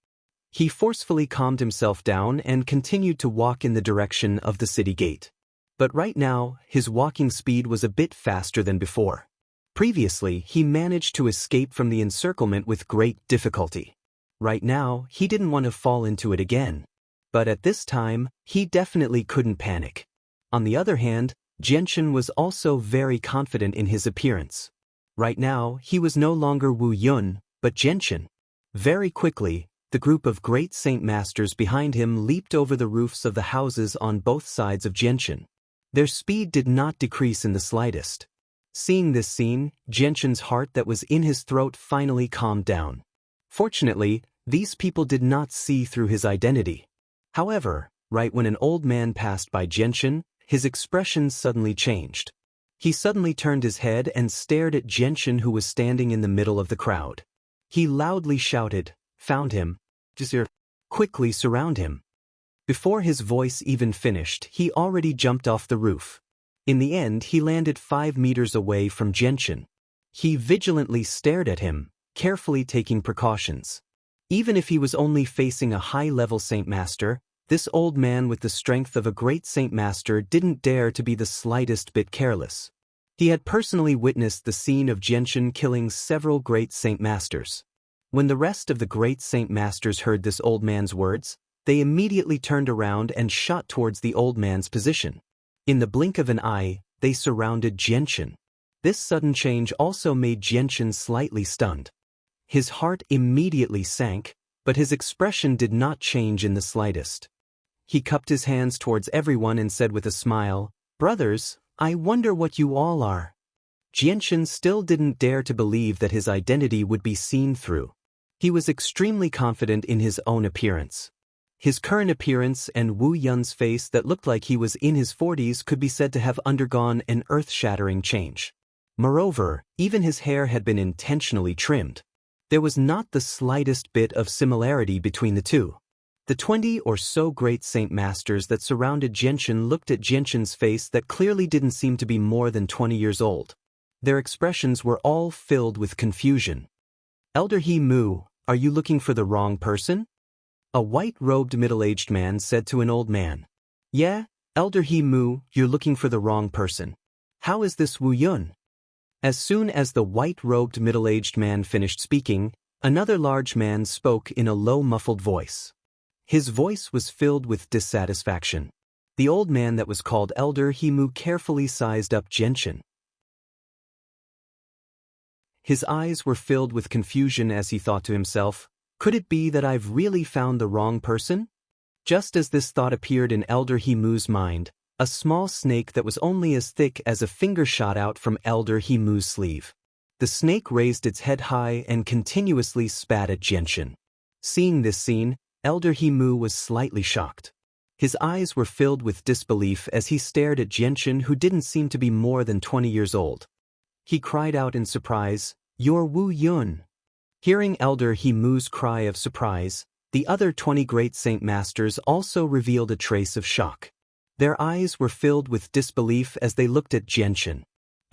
He forcefully calmed himself down and continued to walk in the direction of the city gate. But right now, his walking speed was a bit faster than before. Previously, he managed to escape from the encirclement with great difficulty. Right now, he didn't want to fall into it again. But at this time, he definitely couldn't panic. On the other hand, Xianxia was also very confident in his appearance. Right now, he was no longer Wu Yun, but Xianxia. Very quickly, the group of great Saint Masters behind him leaped over the roofs of the houses on both sides of Xianxia. Their speed did not decrease in the slightest. Seeing this scene, Xianxia's heart that was in his throat finally calmed down. Fortunately, these people did not see through his identity. However, right when an old man passed by Xianxia, his expression suddenly changed. He suddenly turned his head and stared at Xianxia, who was standing in the middle of the crowd. He loudly shouted, "Found him! Just quickly surround him." Before his voice even finished, he already jumped off the roof. In the end, he landed 5 meters away from Xianxia. He vigilantly stared at him, carefully taking precautions. Even if he was only facing a high-level Saint Master, this old man with the strength of a great Saint Master didn't dare to be the slightest bit careless. He had personally witnessed the scene of Xianxia killing several great Saint Masters. When the rest of the great Saint Masters heard this old man's words, they immediately turned around and shot towards the old man's position. In the blink of an eye, they surrounded Xianxia. This sudden change also made Xianxia slightly stunned. His heart immediately sank, but his expression did not change in the slightest. He cupped his hands towards everyone and said with a smile, "Brothers, I wonder what you all are." Xianxia still didn't dare to believe that his identity would be seen through. He was extremely confident in his own appearance. His current appearance and Wu Yun's face that looked like he was in his 40s could be said to have undergone an earth-shattering change. Moreover, even his hair had been intentionally trimmed. There was not the slightest bit of similarity between the two. The 20 or so great Saint Masters that surrounded Xianxia looked at Xianxia's face that clearly didn't seem to be more than 20 years old. Their expressions were all filled with confusion. "Elder He Mu, are you looking for the wrong person?" A white-robed middle-aged man said to an old man. "Yeah, Elder He Mu, you're looking for the wrong person. How is this Wu Yun?" As soon as the white-robed middle-aged man finished speaking, another large man spoke in a low muffled voice. His voice was filled with dissatisfaction. The old man that was called Elder He Mu carefully sized up Xianxia. His eyes were filled with confusion as he thought to himself, "Could it be that I've really found the wrong person?" Just as this thought appeared in Elder He Mu's mind, a small snake that was only as thick as a finger shot out from Elder He Mu's sleeve. The snake raised its head high and continuously spat at Xianxia. Seeing this scene, Elder He Mu was slightly shocked. His eyes were filled with disbelief as he stared at Xianxia, who didn't seem to be more than 20 years old. He cried out in surprise, "You're Wu Yun." Hearing Elder He Mu's cry of surprise, The other 20 great Saint Masters also revealed a trace of shock. Their eyes were filled with disbelief as they looked at Jianshan.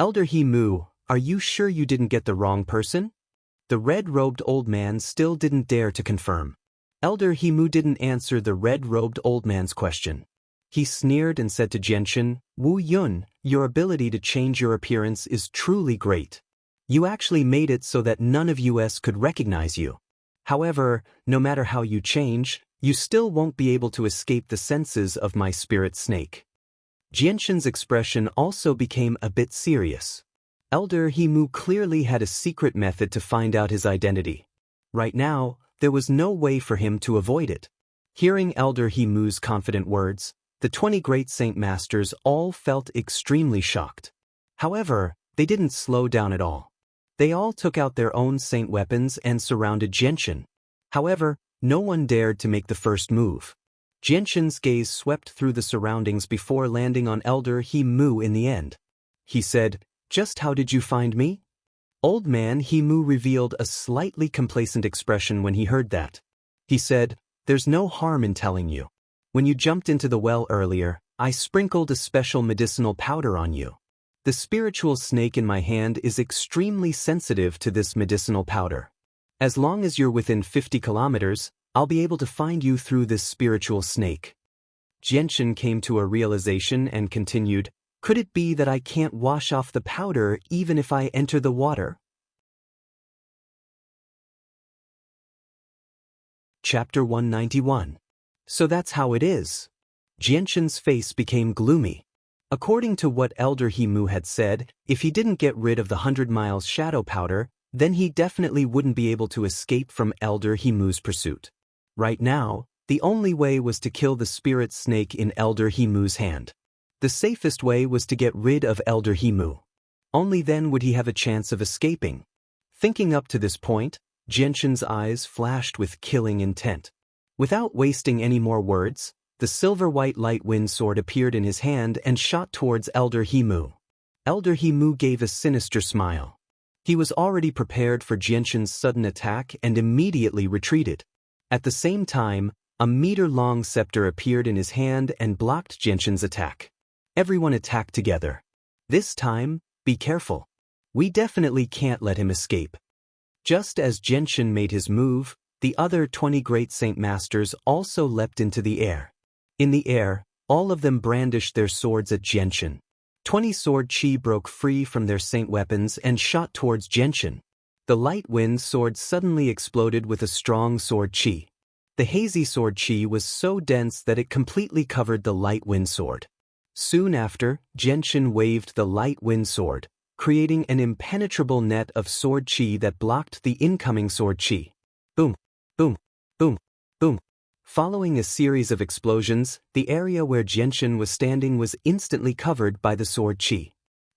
Elder He Mu, are you sure you didn't get the wrong person? The red-robed old man still didn't dare to confirm. Elder He Mu didn't answer the red-robed old man's question. He sneered and said to Jianshan, Wu Yun, your ability to change your appearance is truly great. You actually made it so that none of us could recognize you. However, no matter how you change, you still won't be able to escape the senses of my spirit snake. Jianshan's expression also became a bit serious. Elder He Mu clearly had a secret method to find out his identity. Right now, there was no way for him to avoid it. Hearing Elder He Mu's confident words, the 20 great Saint Masters all felt extremely shocked. However, they didn't slow down at all. They all took out their own saint weapons and surrounded Jianshan. However, no one dared to make the first move. Jianshan's gaze swept through the surroundings before landing on Elder He Mu in the end. He said, Just how did you find me? Old man He Mu revealed a slightly complacent expression when he heard that. He said, There's no harm in telling you. When you jumped into the well earlier, I sprinkled a special medicinal powder on you. The spiritual snake in my hand is extremely sensitive to this medicinal powder. As long as you're within 50 kilometers, I'll be able to find you through this spiritual snake. Jianshan came to a realization and continued, Could it be that I can't wash off the powder even if I enter the water? Chapter 191. So that's how it is. Jianshan's face became gloomy. According to what Elder He Mu had said, if he didn't get rid of the 100 miles shadow powder, then he definitely wouldn't be able to escape from Elder He Mu's pursuit. Right now, the only way was to kill the spirit snake in Elder He Mu's hand. The safest way was to get rid of Elder He Mu. Only then would he have a chance of escaping. Thinking up to this point, Jianshan's eyes flashed with killing intent. Without wasting any more words, the silver-white light wind sword appeared in his hand and shot towards Elder He Mu. Elder He Mu gave a sinister smile. He was already prepared for Jianshan's sudden attack and immediately retreated. At the same time, a meter-long scepter appeared in his hand and blocked Jianshan's attack. Everyone attacked together. This time, be careful. We definitely can't let him escape. Just as Jianshan made his move, the other 20 great Saint Masters also leapt into the air. In the air, all of them brandished their swords at Jianshan. 20 sword chi broke free from their saint weapons and shot towards Jianshan. The light wind sword suddenly exploded with a strong sword chi. The hazy sword chi was so dense that it completely covered the light wind sword. Soon after, Jianshan waved the light wind sword, creating an impenetrable net of sword chi that blocked the incoming sword chi. Boom, boom, boom, boom. Following a series of explosions, the area where Jianshan was standing was instantly covered by the sword chi.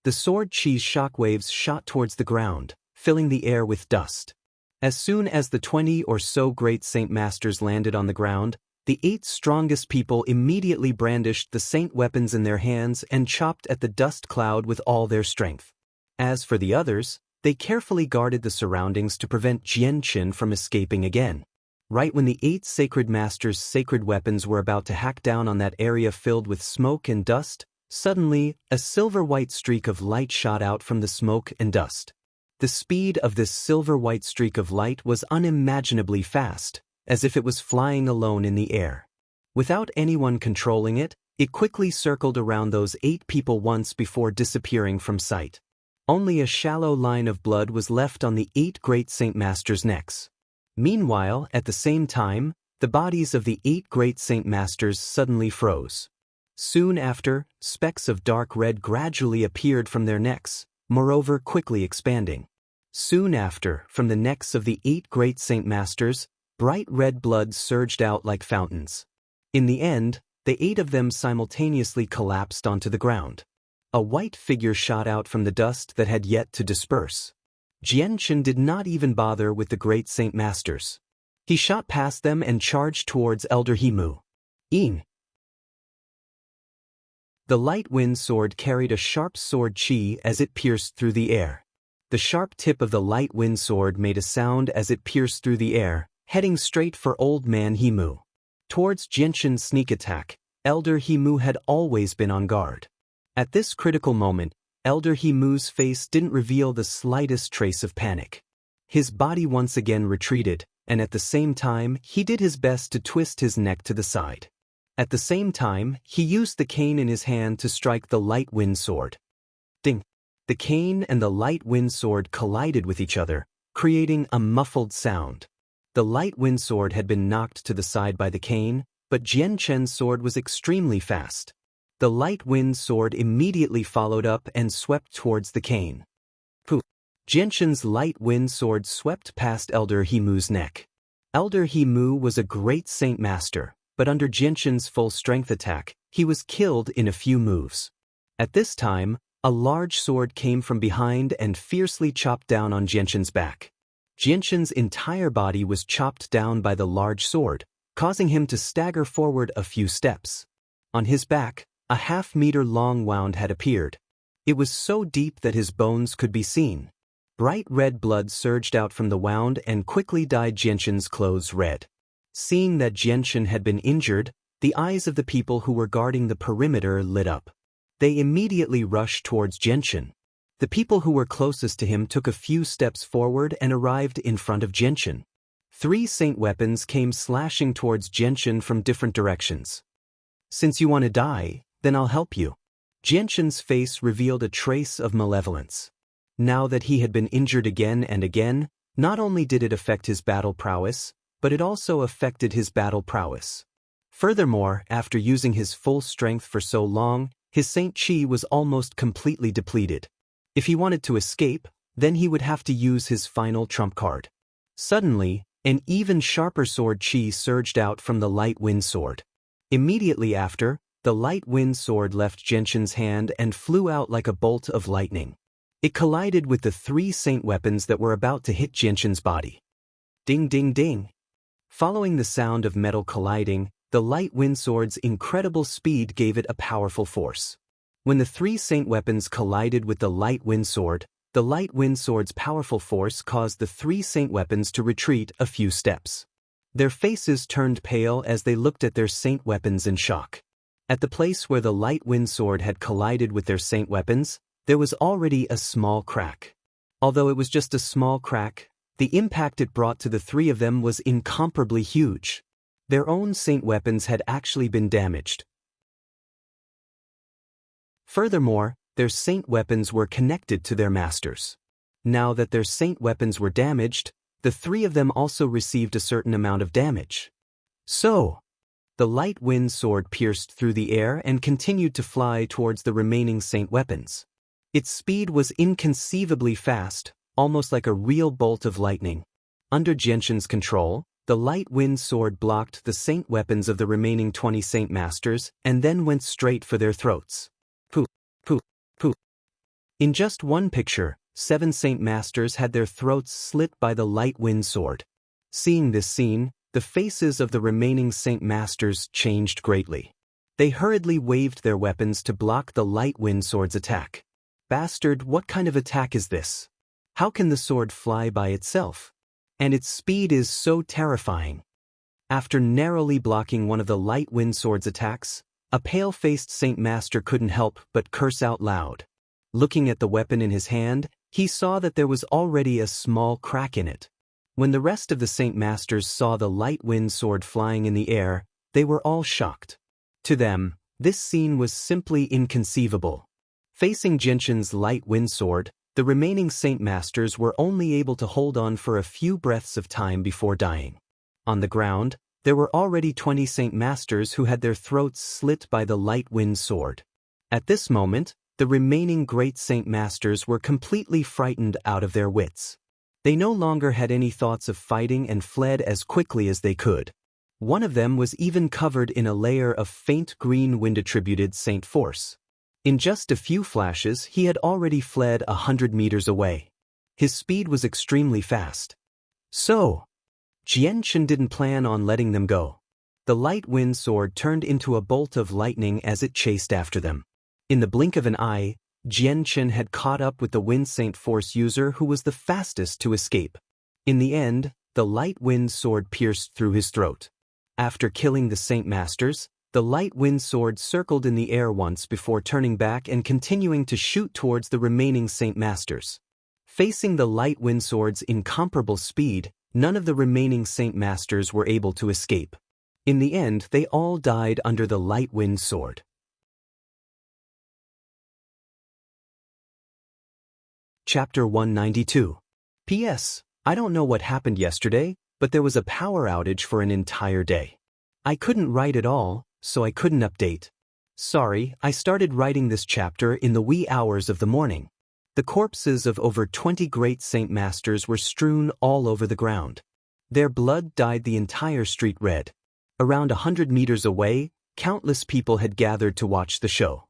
The sword chi's shockwaves shot towards the ground, filling the air with dust. As soon as the 20 or so great Saint Masters landed on the ground, the 8 strongest people immediately brandished the saint weapons in their hands and chopped at the dust cloud with all their strength. As for the others, they carefully guarded the surroundings to prevent Jianshan from escaping again. Right when the 8 sacred masters' sacred weapons were about to hack down on that area filled with smoke and dust, suddenly, a silver-white streak of light shot out from the smoke and dust. The speed of this silver-white streak of light was unimaginably fast, as if it was flying alone in the air. Without anyone controlling it, it quickly circled around those 8 people once before disappearing from sight. Only a shallow line of blood was left on the 8 great Saint Masters' necks. Meanwhile, at the same time, the bodies of the 8 great Saint Masters suddenly froze. Soon after, specks of dark red gradually appeared from their necks, moreover quickly expanding. Soon after, from the necks of the 8 great Saint Masters, bright red blood surged out like fountains. In the end, the 8 of them simultaneously collapsed onto the ground. A white figure shot out from the dust that had yet to disperse. Jianshan did not even bother with the great Saint Masters. He shot past them and charged towards Elder He Mu. The light wind sword carried a sharp sword chi as it pierced through the air. The sharp tip of the light wind sword made a sound as it pierced through the air, heading straight for Old Man Himu. Towards Jianshan's sneak attack, Elder Himu had always been on guard. At this critical moment, Elder Himu's face didn't reveal the slightest trace of panic. His body once again retreated, and at the same time, he did his best to twist his neck to the side. At the same time, he used the cane in his hand to strike the light wind sword. Ding! The cane and the light wind sword collided with each other, creating a muffled sound. The light wind sword had been knocked to the side by the cane, but Jianshan's sword was extremely fast. The light wind sword immediately followed up and swept towards the cane. Poof! Jianshan's light wind sword swept past Elder Himu's neck. Elder Himu was a great Saint Master, but under Jianshan's full-strength attack, he was killed in a few moves. At this time, a large sword came from behind and fiercely chopped down on Jianshan's back. Jianshan's entire body was chopped down by the large sword, causing him to stagger forward a few steps. On his back, a half-meter-long wound had appeared. It was so deep that his bones could be seen. Bright red blood surged out from the wound and quickly dyed Jianshan's clothes red. Seeing that Jianshan had been injured, the eyes of the people who were guarding the perimeter lit up. They immediately rushed towards Jianshan. The people who were closest to him took a few steps forward and arrived in front of Jianshan. 3 saint weapons came slashing towards Jianshan from different directions. "Since you want to die, then I'll help you." Jianshan's face revealed a trace of malevolence. Now that he had been injured again and again, not only did it affect his battle prowess, but it also affected his battle prowess. Furthermore, after using his full strength for so long, his Saint Chi was almost completely depleted. If he wanted to escape, then he would have to use his final trump card. Suddenly, an even sharper sword Chi surged out from the light wind sword. Immediately after, the light wind sword left Jianshan's hand and flew out like a bolt of lightning. It collided with the 3 saint weapons that were about to hit Jianshan's body. Ding ding ding! Following the sound of metal colliding, the light wind sword's incredible speed gave it a powerful force. When the 3 saint weapons collided with the light wind sword, the light wind sword's powerful force caused the 3 saint weapons to retreat a few steps. Their faces turned pale as they looked at their saint weapons in shock. At the place where the light wind sword had collided with their saint weapons, there was already a small crack. Although it was just a small crack, the impact it brought to the 3 of them was incomparably huge. Their own saint weapons had actually been damaged. Furthermore, their saint weapons were connected to their masters. Now that their saint weapons were damaged, the 3 of them also received a certain amount of damage. So, the light wind sword pierced through the air and continued to fly towards the remaining saint weapons. Its speed was inconceivably fast, almost like a real bolt of lightning. Under Jianshan's control, the light wind sword blocked the saint weapons of the remaining 20 saint masters and then went straight for their throats. Poof, poof, poof. In just one picture, 7 saint masters had their throats slit by the light wind sword. Seeing this scene, the faces of the remaining saint masters changed greatly. They hurriedly waved their weapons to block the light wind sword's attack. "Bastard, what kind of attack is this? How can the sword fly by itself? And its speed is so terrifying." After narrowly blocking one of the light wind sword's attacks, a pale-faced Saint Master couldn't help but curse out loud. Looking at the weapon in his hand, he saw that there was already a small crack in it. When the rest of the Saint Masters saw the light wind sword flying in the air, they were all shocked. To them, this scene was simply inconceivable. Facing Jianshan's light wind sword, the remaining Saint Masters were only able to hold on for a few breaths of time before dying. On the ground, there were already 20 Saint Masters who had their throats slit by the light wind sword. At this moment, the remaining great Saint Masters were completely frightened out of their wits. They no longer had any thoughts of fighting and fled as quickly as they could. One of them was even covered in a layer of faint green wind-attributed Saint Force. In just a few flashes, he had already fled 100 meters away. His speed was extremely fast. So, Jianshan didn't plan on letting them go. The light wind sword turned into a bolt of lightning as it chased after them. In the blink of an eye, Jianshan had caught up with the Wind Saint Force user who was the fastest to escape. In the end, the light wind sword pierced through his throat. After killing the Saint Masters, the light wind sword circled in the air once before turning back and continuing to shoot towards the remaining Saint Masters. Facing the light wind sword's incomparable speed, none of the remaining Saint Masters were able to escape. In the end, they all died under the light wind sword. Chapter 192. P.S. I don't know what happened yesterday, but there was a power outage for an entire day. I couldn't write at all, so I couldn't update. Sorry, I started writing this chapter in the wee hours of the morning. The corpses of over 20 great Saint Masters were strewn all over the ground. Their blood dyed the entire street red. Around 100 meters away, countless people had gathered to watch the show.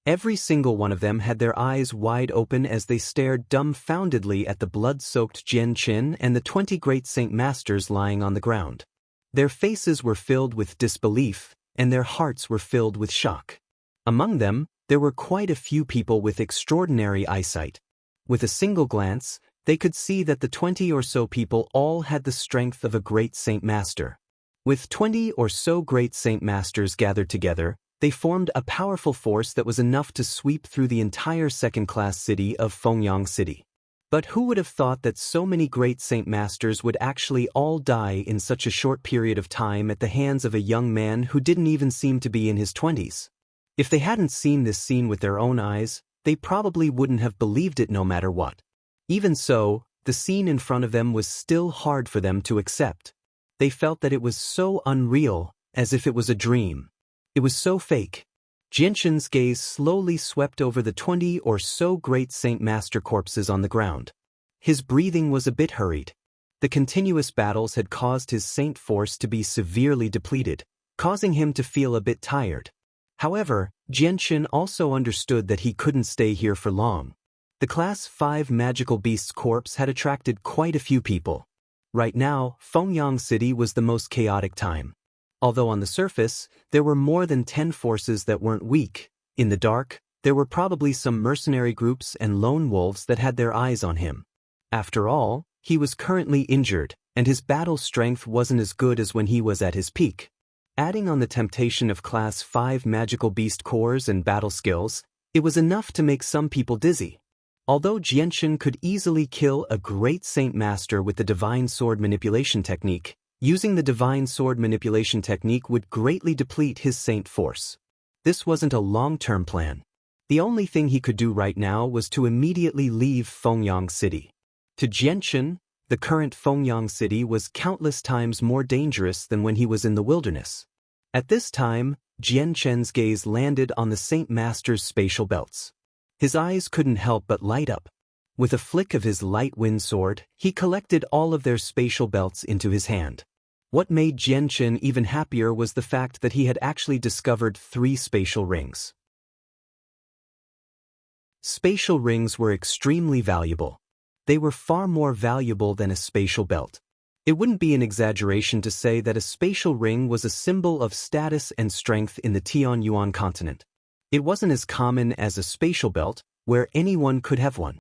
Every single one of them had their eyes wide open as they stared dumbfoundedly at the blood-soaked Xianxia and the 20 great Saint Masters lying on the ground. Their faces were filled with disbelief, and their hearts were filled with shock. Among them, there were quite a few people with extraordinary eyesight. With a single glance, they could see that the 20 or so people all had the strength of a great Saint Master. With 20 or so great Saint Masters gathered together, they formed a powerful force that was enough to sweep through the entire second-class city of Fengyang City. But who would have thought that so many great Saint Masters would actually all die in such a short period of time at the hands of a young man who didn't even seem to be in his 20s? If they hadn't seen this scene with their own eyes, they probably wouldn't have believed it no matter what. Even so, the scene in front of them was still hard for them to accept. They felt that it was so unreal, as if it was a dream. It was so fake. Xianxia's gaze slowly swept over the 20 or so great Saint Master corpses on the ground. His breathing was a bit hurried. The continuous battles had caused his saint force to be severely depleted, causing him to feel a bit tired. However, Xianxia also understood that he couldn't stay here for long. The Class 5 Magical Beast's corpse had attracted quite a few people. Right now, Fengyang City was the most chaotic time. Although on the surface, there were more than 10 forces that weren't weak, in the dark, there were probably some mercenary groups and lone wolves that had their eyes on him. After all, he was currently injured, and his battle strength wasn't as good as when he was at his peak. Adding on the temptation of Class 5 Magical Beast cores and battle skills, it was enough to make some people dizzy. Although Xianxia could easily kill a great Saint Master with the Divine Sword Manipulation Technique, using the Divine Sword Manipulation Technique would greatly deplete his saint force. This wasn't a long-term plan. The only thing he could do right now was to immediately leave Fengyang City. To Xianxia, the current Fengyang City was countless times more dangerous than when he was in the wilderness. At this time, Xianxia's gaze landed on the Saint Master's spatial belts. His eyes couldn't help but light up. With a flick of his light wind sword, he collected all of their spatial belts into his hand. What made Xianxia even happier was the fact that he had actually discovered 3 spatial rings. Spatial rings were extremely valuable. They were far more valuable than a spatial belt. It wouldn't be an exaggeration to say that a spatial ring was a symbol of status and strength in the Tianyuan continent. It wasn't as common as a spatial belt, where anyone could have one.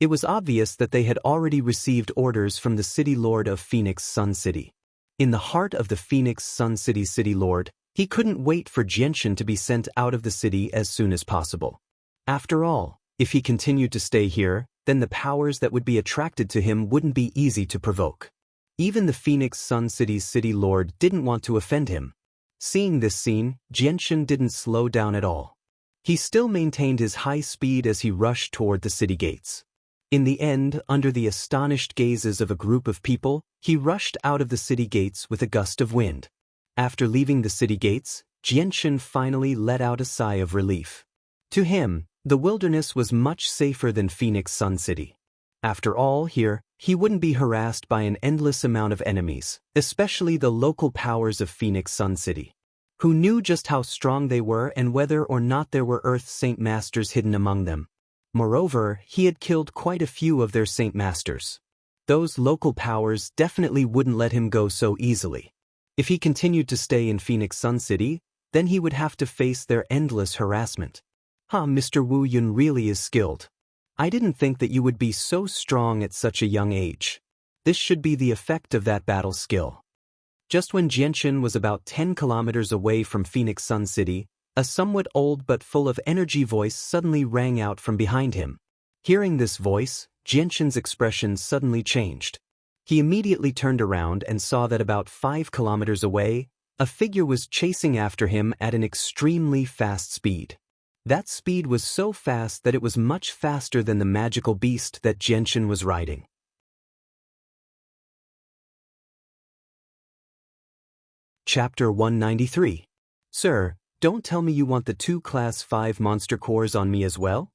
It was obvious that they had already received orders from the City Lord of Phoenix Sun City. In the heart of the Phoenix Sun City City Lord, he couldn't wait for Xianxia to be sent out of the city as soon as possible. After all, if he continued to stay here, then the powers that would be attracted to him wouldn't be easy to provoke. Even the Phoenix Sun City's City Lord didn't want to offend him. Seeing this scene, Xianxia didn't slow down at all. He still maintained his high speed as he rushed toward the city gates. In the end, under the astonished gazes of a group of people, he rushed out of the city gates with a gust of wind. After leaving the city gates, Xianxia finally let out a sigh of relief. To him, the wilderness was much safer than Phoenix Sun City. After all, here, he wouldn't be harassed by an endless amount of enemies, especially the local powers of Phoenix Sun City, who knew just how strong they were and whether or not there were Earth Saint Masters hidden among them. Moreover, he had killed quite a few of their Saint Masters. Those local powers definitely wouldn't let him go so easily. If he continued to stay in Phoenix Sun City, then he would have to face their endless harassment. Mr. Wu Yun really is skilled. I didn't think that you would be so strong at such a young age. This should be the effect of that battle skill. Just when Xianxia was about 10 kilometers away from Phoenix Sun City, a somewhat old but full of energy voice suddenly rang out from behind him. Hearing this voice, Xianxia's expression suddenly changed. He immediately turned around and saw that about 5 kilometers away, a figure was chasing after him at an extremely fast speed. That speed was so fast that it was much faster than the magical beast that Xianxia was riding. Chapter 193. Sir, don't tell me you want the 2 Class 5 monster cores on me as well?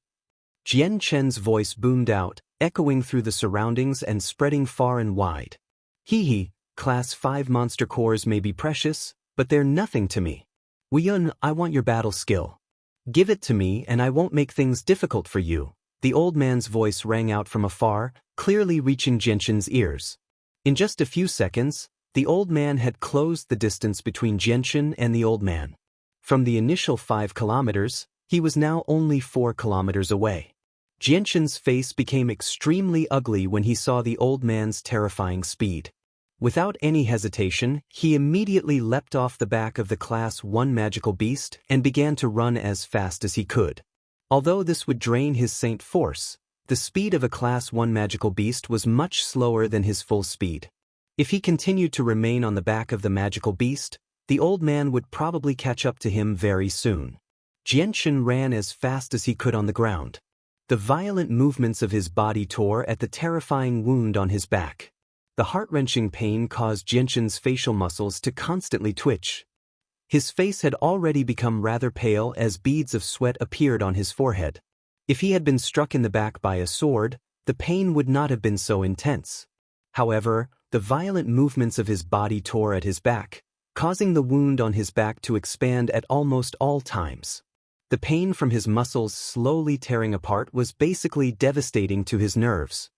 Xianxia's voice boomed out, echoing through the surroundings and spreading far and wide. Hee, Class 5 monster cores may be precious, but they're nothing to me. Wuyun, I want your battle skill. Give it to me and I won't make things difficult for you. The old man's voice rang out from afar, clearly reaching Xianxia's ears. In just a few seconds, the old man had closed the distance between Xianxia and the old man. From the initial 5 kilometers, he was now only 4 kilometers away. Xianxia's face became extremely ugly when he saw the old man's terrifying speed. Without any hesitation, he immediately leapt off the back of the Class 1 magical beast and began to run as fast as he could. Although this would drain his Saint force, the speed of a Class 1 magical beast was much slower than his full speed. If he continued to remain on the back of the magical beast, the old man would probably catch up to him very soon. Xianxia ran as fast as he could on the ground. The violent movements of his body tore at the terrifying wound on his back. The heart-wrenching pain caused Xianxia's facial muscles to constantly twitch. His face had already become rather pale as beads of sweat appeared on his forehead. If he had been struck in the back by a sword, the pain would not have been so intense. However, the violent movements of his body tore at his back, causing the wound on his back to expand at almost all times. The pain from his muscles slowly tearing apart was basically devastating to his nerves.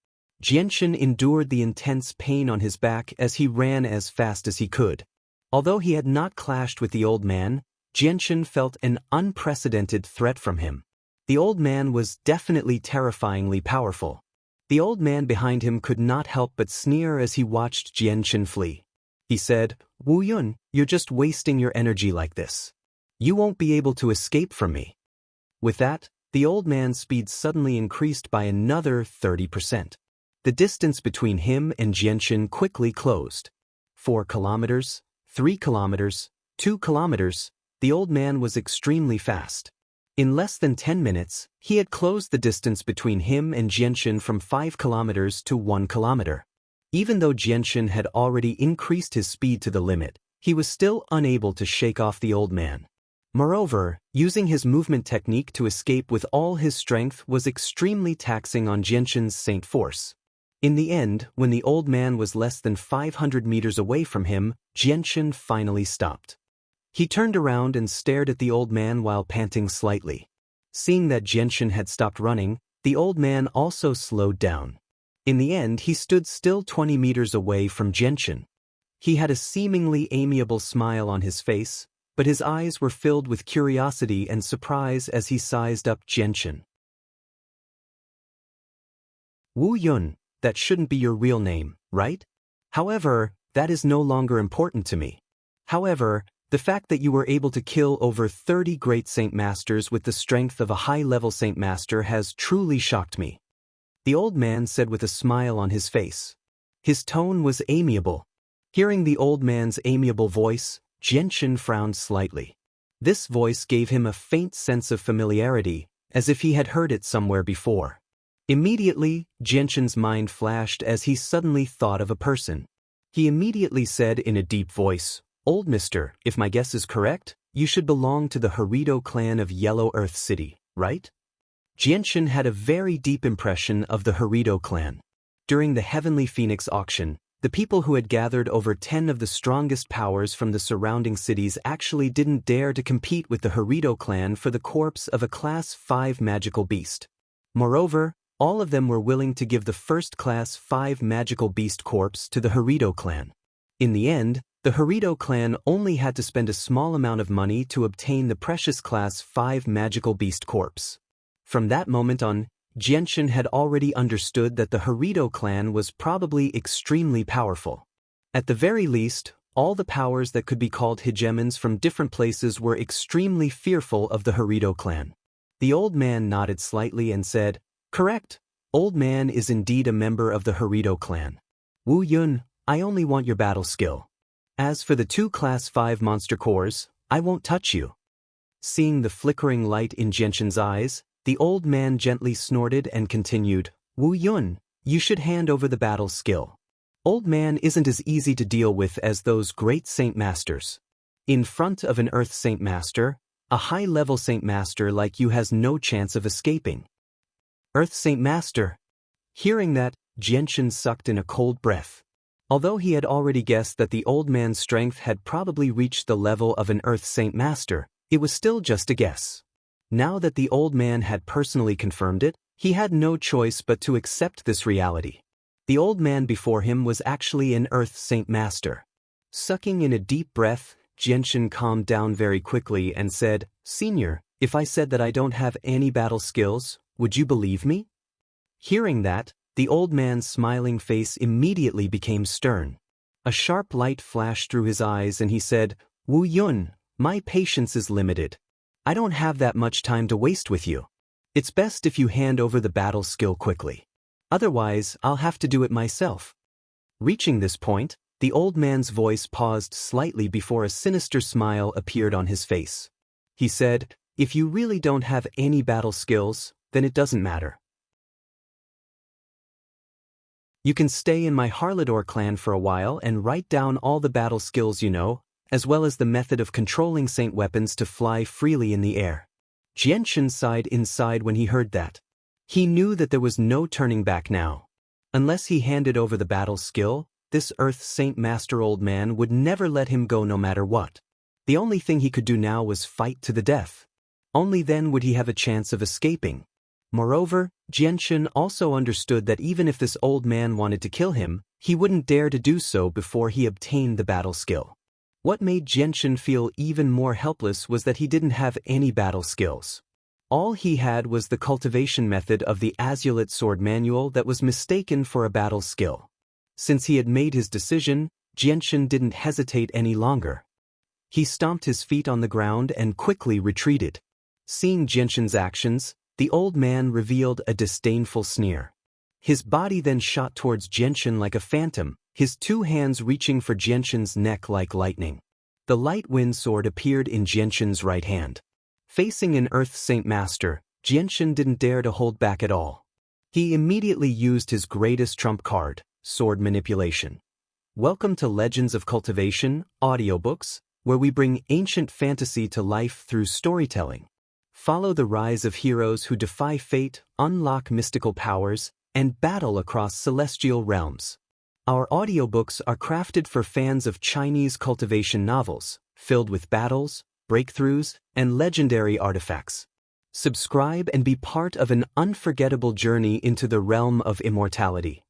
Xianxia endured the intense pain on his back as he ran as fast as he could. Although he had not clashed with the old man, Xianxia felt an unprecedented threat from him. The old man was definitely terrifyingly powerful. The old man behind him could not help but sneer as he watched Xianxia flee. He said, "Wuyun, you're just wasting your energy like this. You won't be able to escape from me." With that, the old man's speed suddenly increased by another 30%. The distance between him and Xianxia quickly closed. 4 kilometers, 3 kilometers, 2 kilometers, the old man was extremely fast. In less than 10 minutes, he had closed the distance between him and Xianxia from 5 kilometers to 1 kilometer. Even though Xianxia had already increased his speed to the limit, he was still unable to shake off the old man. Moreover, using his movement technique to escape with all his strength was extremely taxing on Xianxia's Saint force. In the end, when the old man was less than 500 meters away from him, Xianxia finally stopped. He turned around and stared at the old man while panting slightly. Seeing that Xianxia had stopped running, the old man also slowed down. In the end, he stood still 20 meters away from Xianxia. He had a seemingly amiable smile on his face, but his eyes were filled with curiosity and surprise as he sized up Xianxia. "Wuyun, that shouldn't be your real name, right? However, that is no longer important to me. However, the fact that you were able to kill over 30 great Saint Masters with the strength of a high-level Saint Master has truly shocked me," the old man said with a smile on his face. His tone was amiable. Hearing the old man's amiable voice, Xianxia frowned slightly. This voice gave him a faint sense of familiarity, as if he had heard it somewhere before. Immediately, Xianxia's mind flashed as he suddenly thought of a person. He immediately said in a deep voice, "Old mister, if my guess is correct, you should belong to the Herido clan of Yellow Earth City, right?" Xianxia had a very deep impression of the Herido clan. During the Heavenly Phoenix auction, the people who had gathered over 10 of the strongest powers from the surrounding cities actually didn't dare to compete with the Herido clan for the corpse of a Class 5 magical beast. Moreover, all of them were willing to give the first Class 5 magical beast corpse to the Herido clan. In the end, the Herido clan only had to spend a small amount of money to obtain the precious Class 5 magical beast corpse. From that moment on, Jianshan had already understood that the Harito clan was probably extremely powerful. At the very least, all the powers that could be called hegemons from different places were extremely fearful of the Harito clan. The old man nodded slightly and said, "Correct. Old man is indeed a member of the Harito clan. Wu Yun, I only want your battle skill. As for the 2 Class 5 monster cores, I won't touch you." Seeing the flickering light in Jianshan's eyes, the old man gently snorted and continued, "Wu Yun, you should hand over the battle skill. Old man isn't as easy to deal with as those great Saint Masters. In front of an Earth Saint Master, a high-level Saint Master like you has no chance of escaping." Earth Saint Master. Hearing that, Jianshan sucked in a cold breath. Although he had already guessed that the old man's strength had probably reached the level of an Earth Saint Master, it was still just a guess. Now that the old man had personally confirmed it, he had no choice but to accept this reality. The old man before him was actually an Earth Saint Master. Sucking in a deep breath, Jianshan calmed down very quickly and said, "Senior, if I said that I don't have any battle skills, would you believe me?" Hearing that, the old man's smiling face immediately became stern. A sharp light flashed through his eyes and he said, "Wu Yun, my patience is limited. I don't have that much time to waste with you. It's best if you hand over the battle skill quickly. Otherwise, I'll have to do it myself." Reaching this point, the old man's voice paused slightly before a sinister smile appeared on his face. He said, "If you really don't have any battle skills, then it doesn't matter. You can stay in my Harlador clan for a while and write down all the battle skills you know, as well as the method of controlling saint weapons to fly freely in the air." Jianshan sighed inside when he heard that. He knew that there was no turning back now. Unless he handed over the battle skill, this Earth Saint Master old man would never let him go no matter what. The only thing he could do now was fight to the death. Only then would he have a chance of escaping. Moreover, Jianshan also understood that even if this old man wanted to kill him, he wouldn't dare to do so before he obtained the battle skill. What made Jianshan feel even more helpless was that he didn't have any battle skills. All he had was the cultivation method of the Azulite sword manual that was mistaken for a battle skill. Since he had made his decision, Jianshan didn't hesitate any longer. He stomped his feet on the ground and quickly retreated. Seeing Jianshan's actions, the old man revealed a disdainful sneer. His body then shot towards Jianshan like a phantom, his 2 hands reaching for Jianshan's neck like lightning. The light wind sword appeared in Jianshan's right hand. Facing an Earth Saint Master, Jianshan didn't dare to hold back at all. He immediately used his greatest trump card, sword manipulation. Welcome to Legends of Cultivation, audiobooks, where we bring ancient fantasy to life through storytelling. Follow the rise of heroes who defy fate, unlock mystical powers, and battle across celestial realms. Our audiobooks are crafted for fans of Chinese cultivation novels, filled with battles, breakthroughs, and legendary artifacts. Subscribe and be part of an unforgettable journey into the realm of immortality.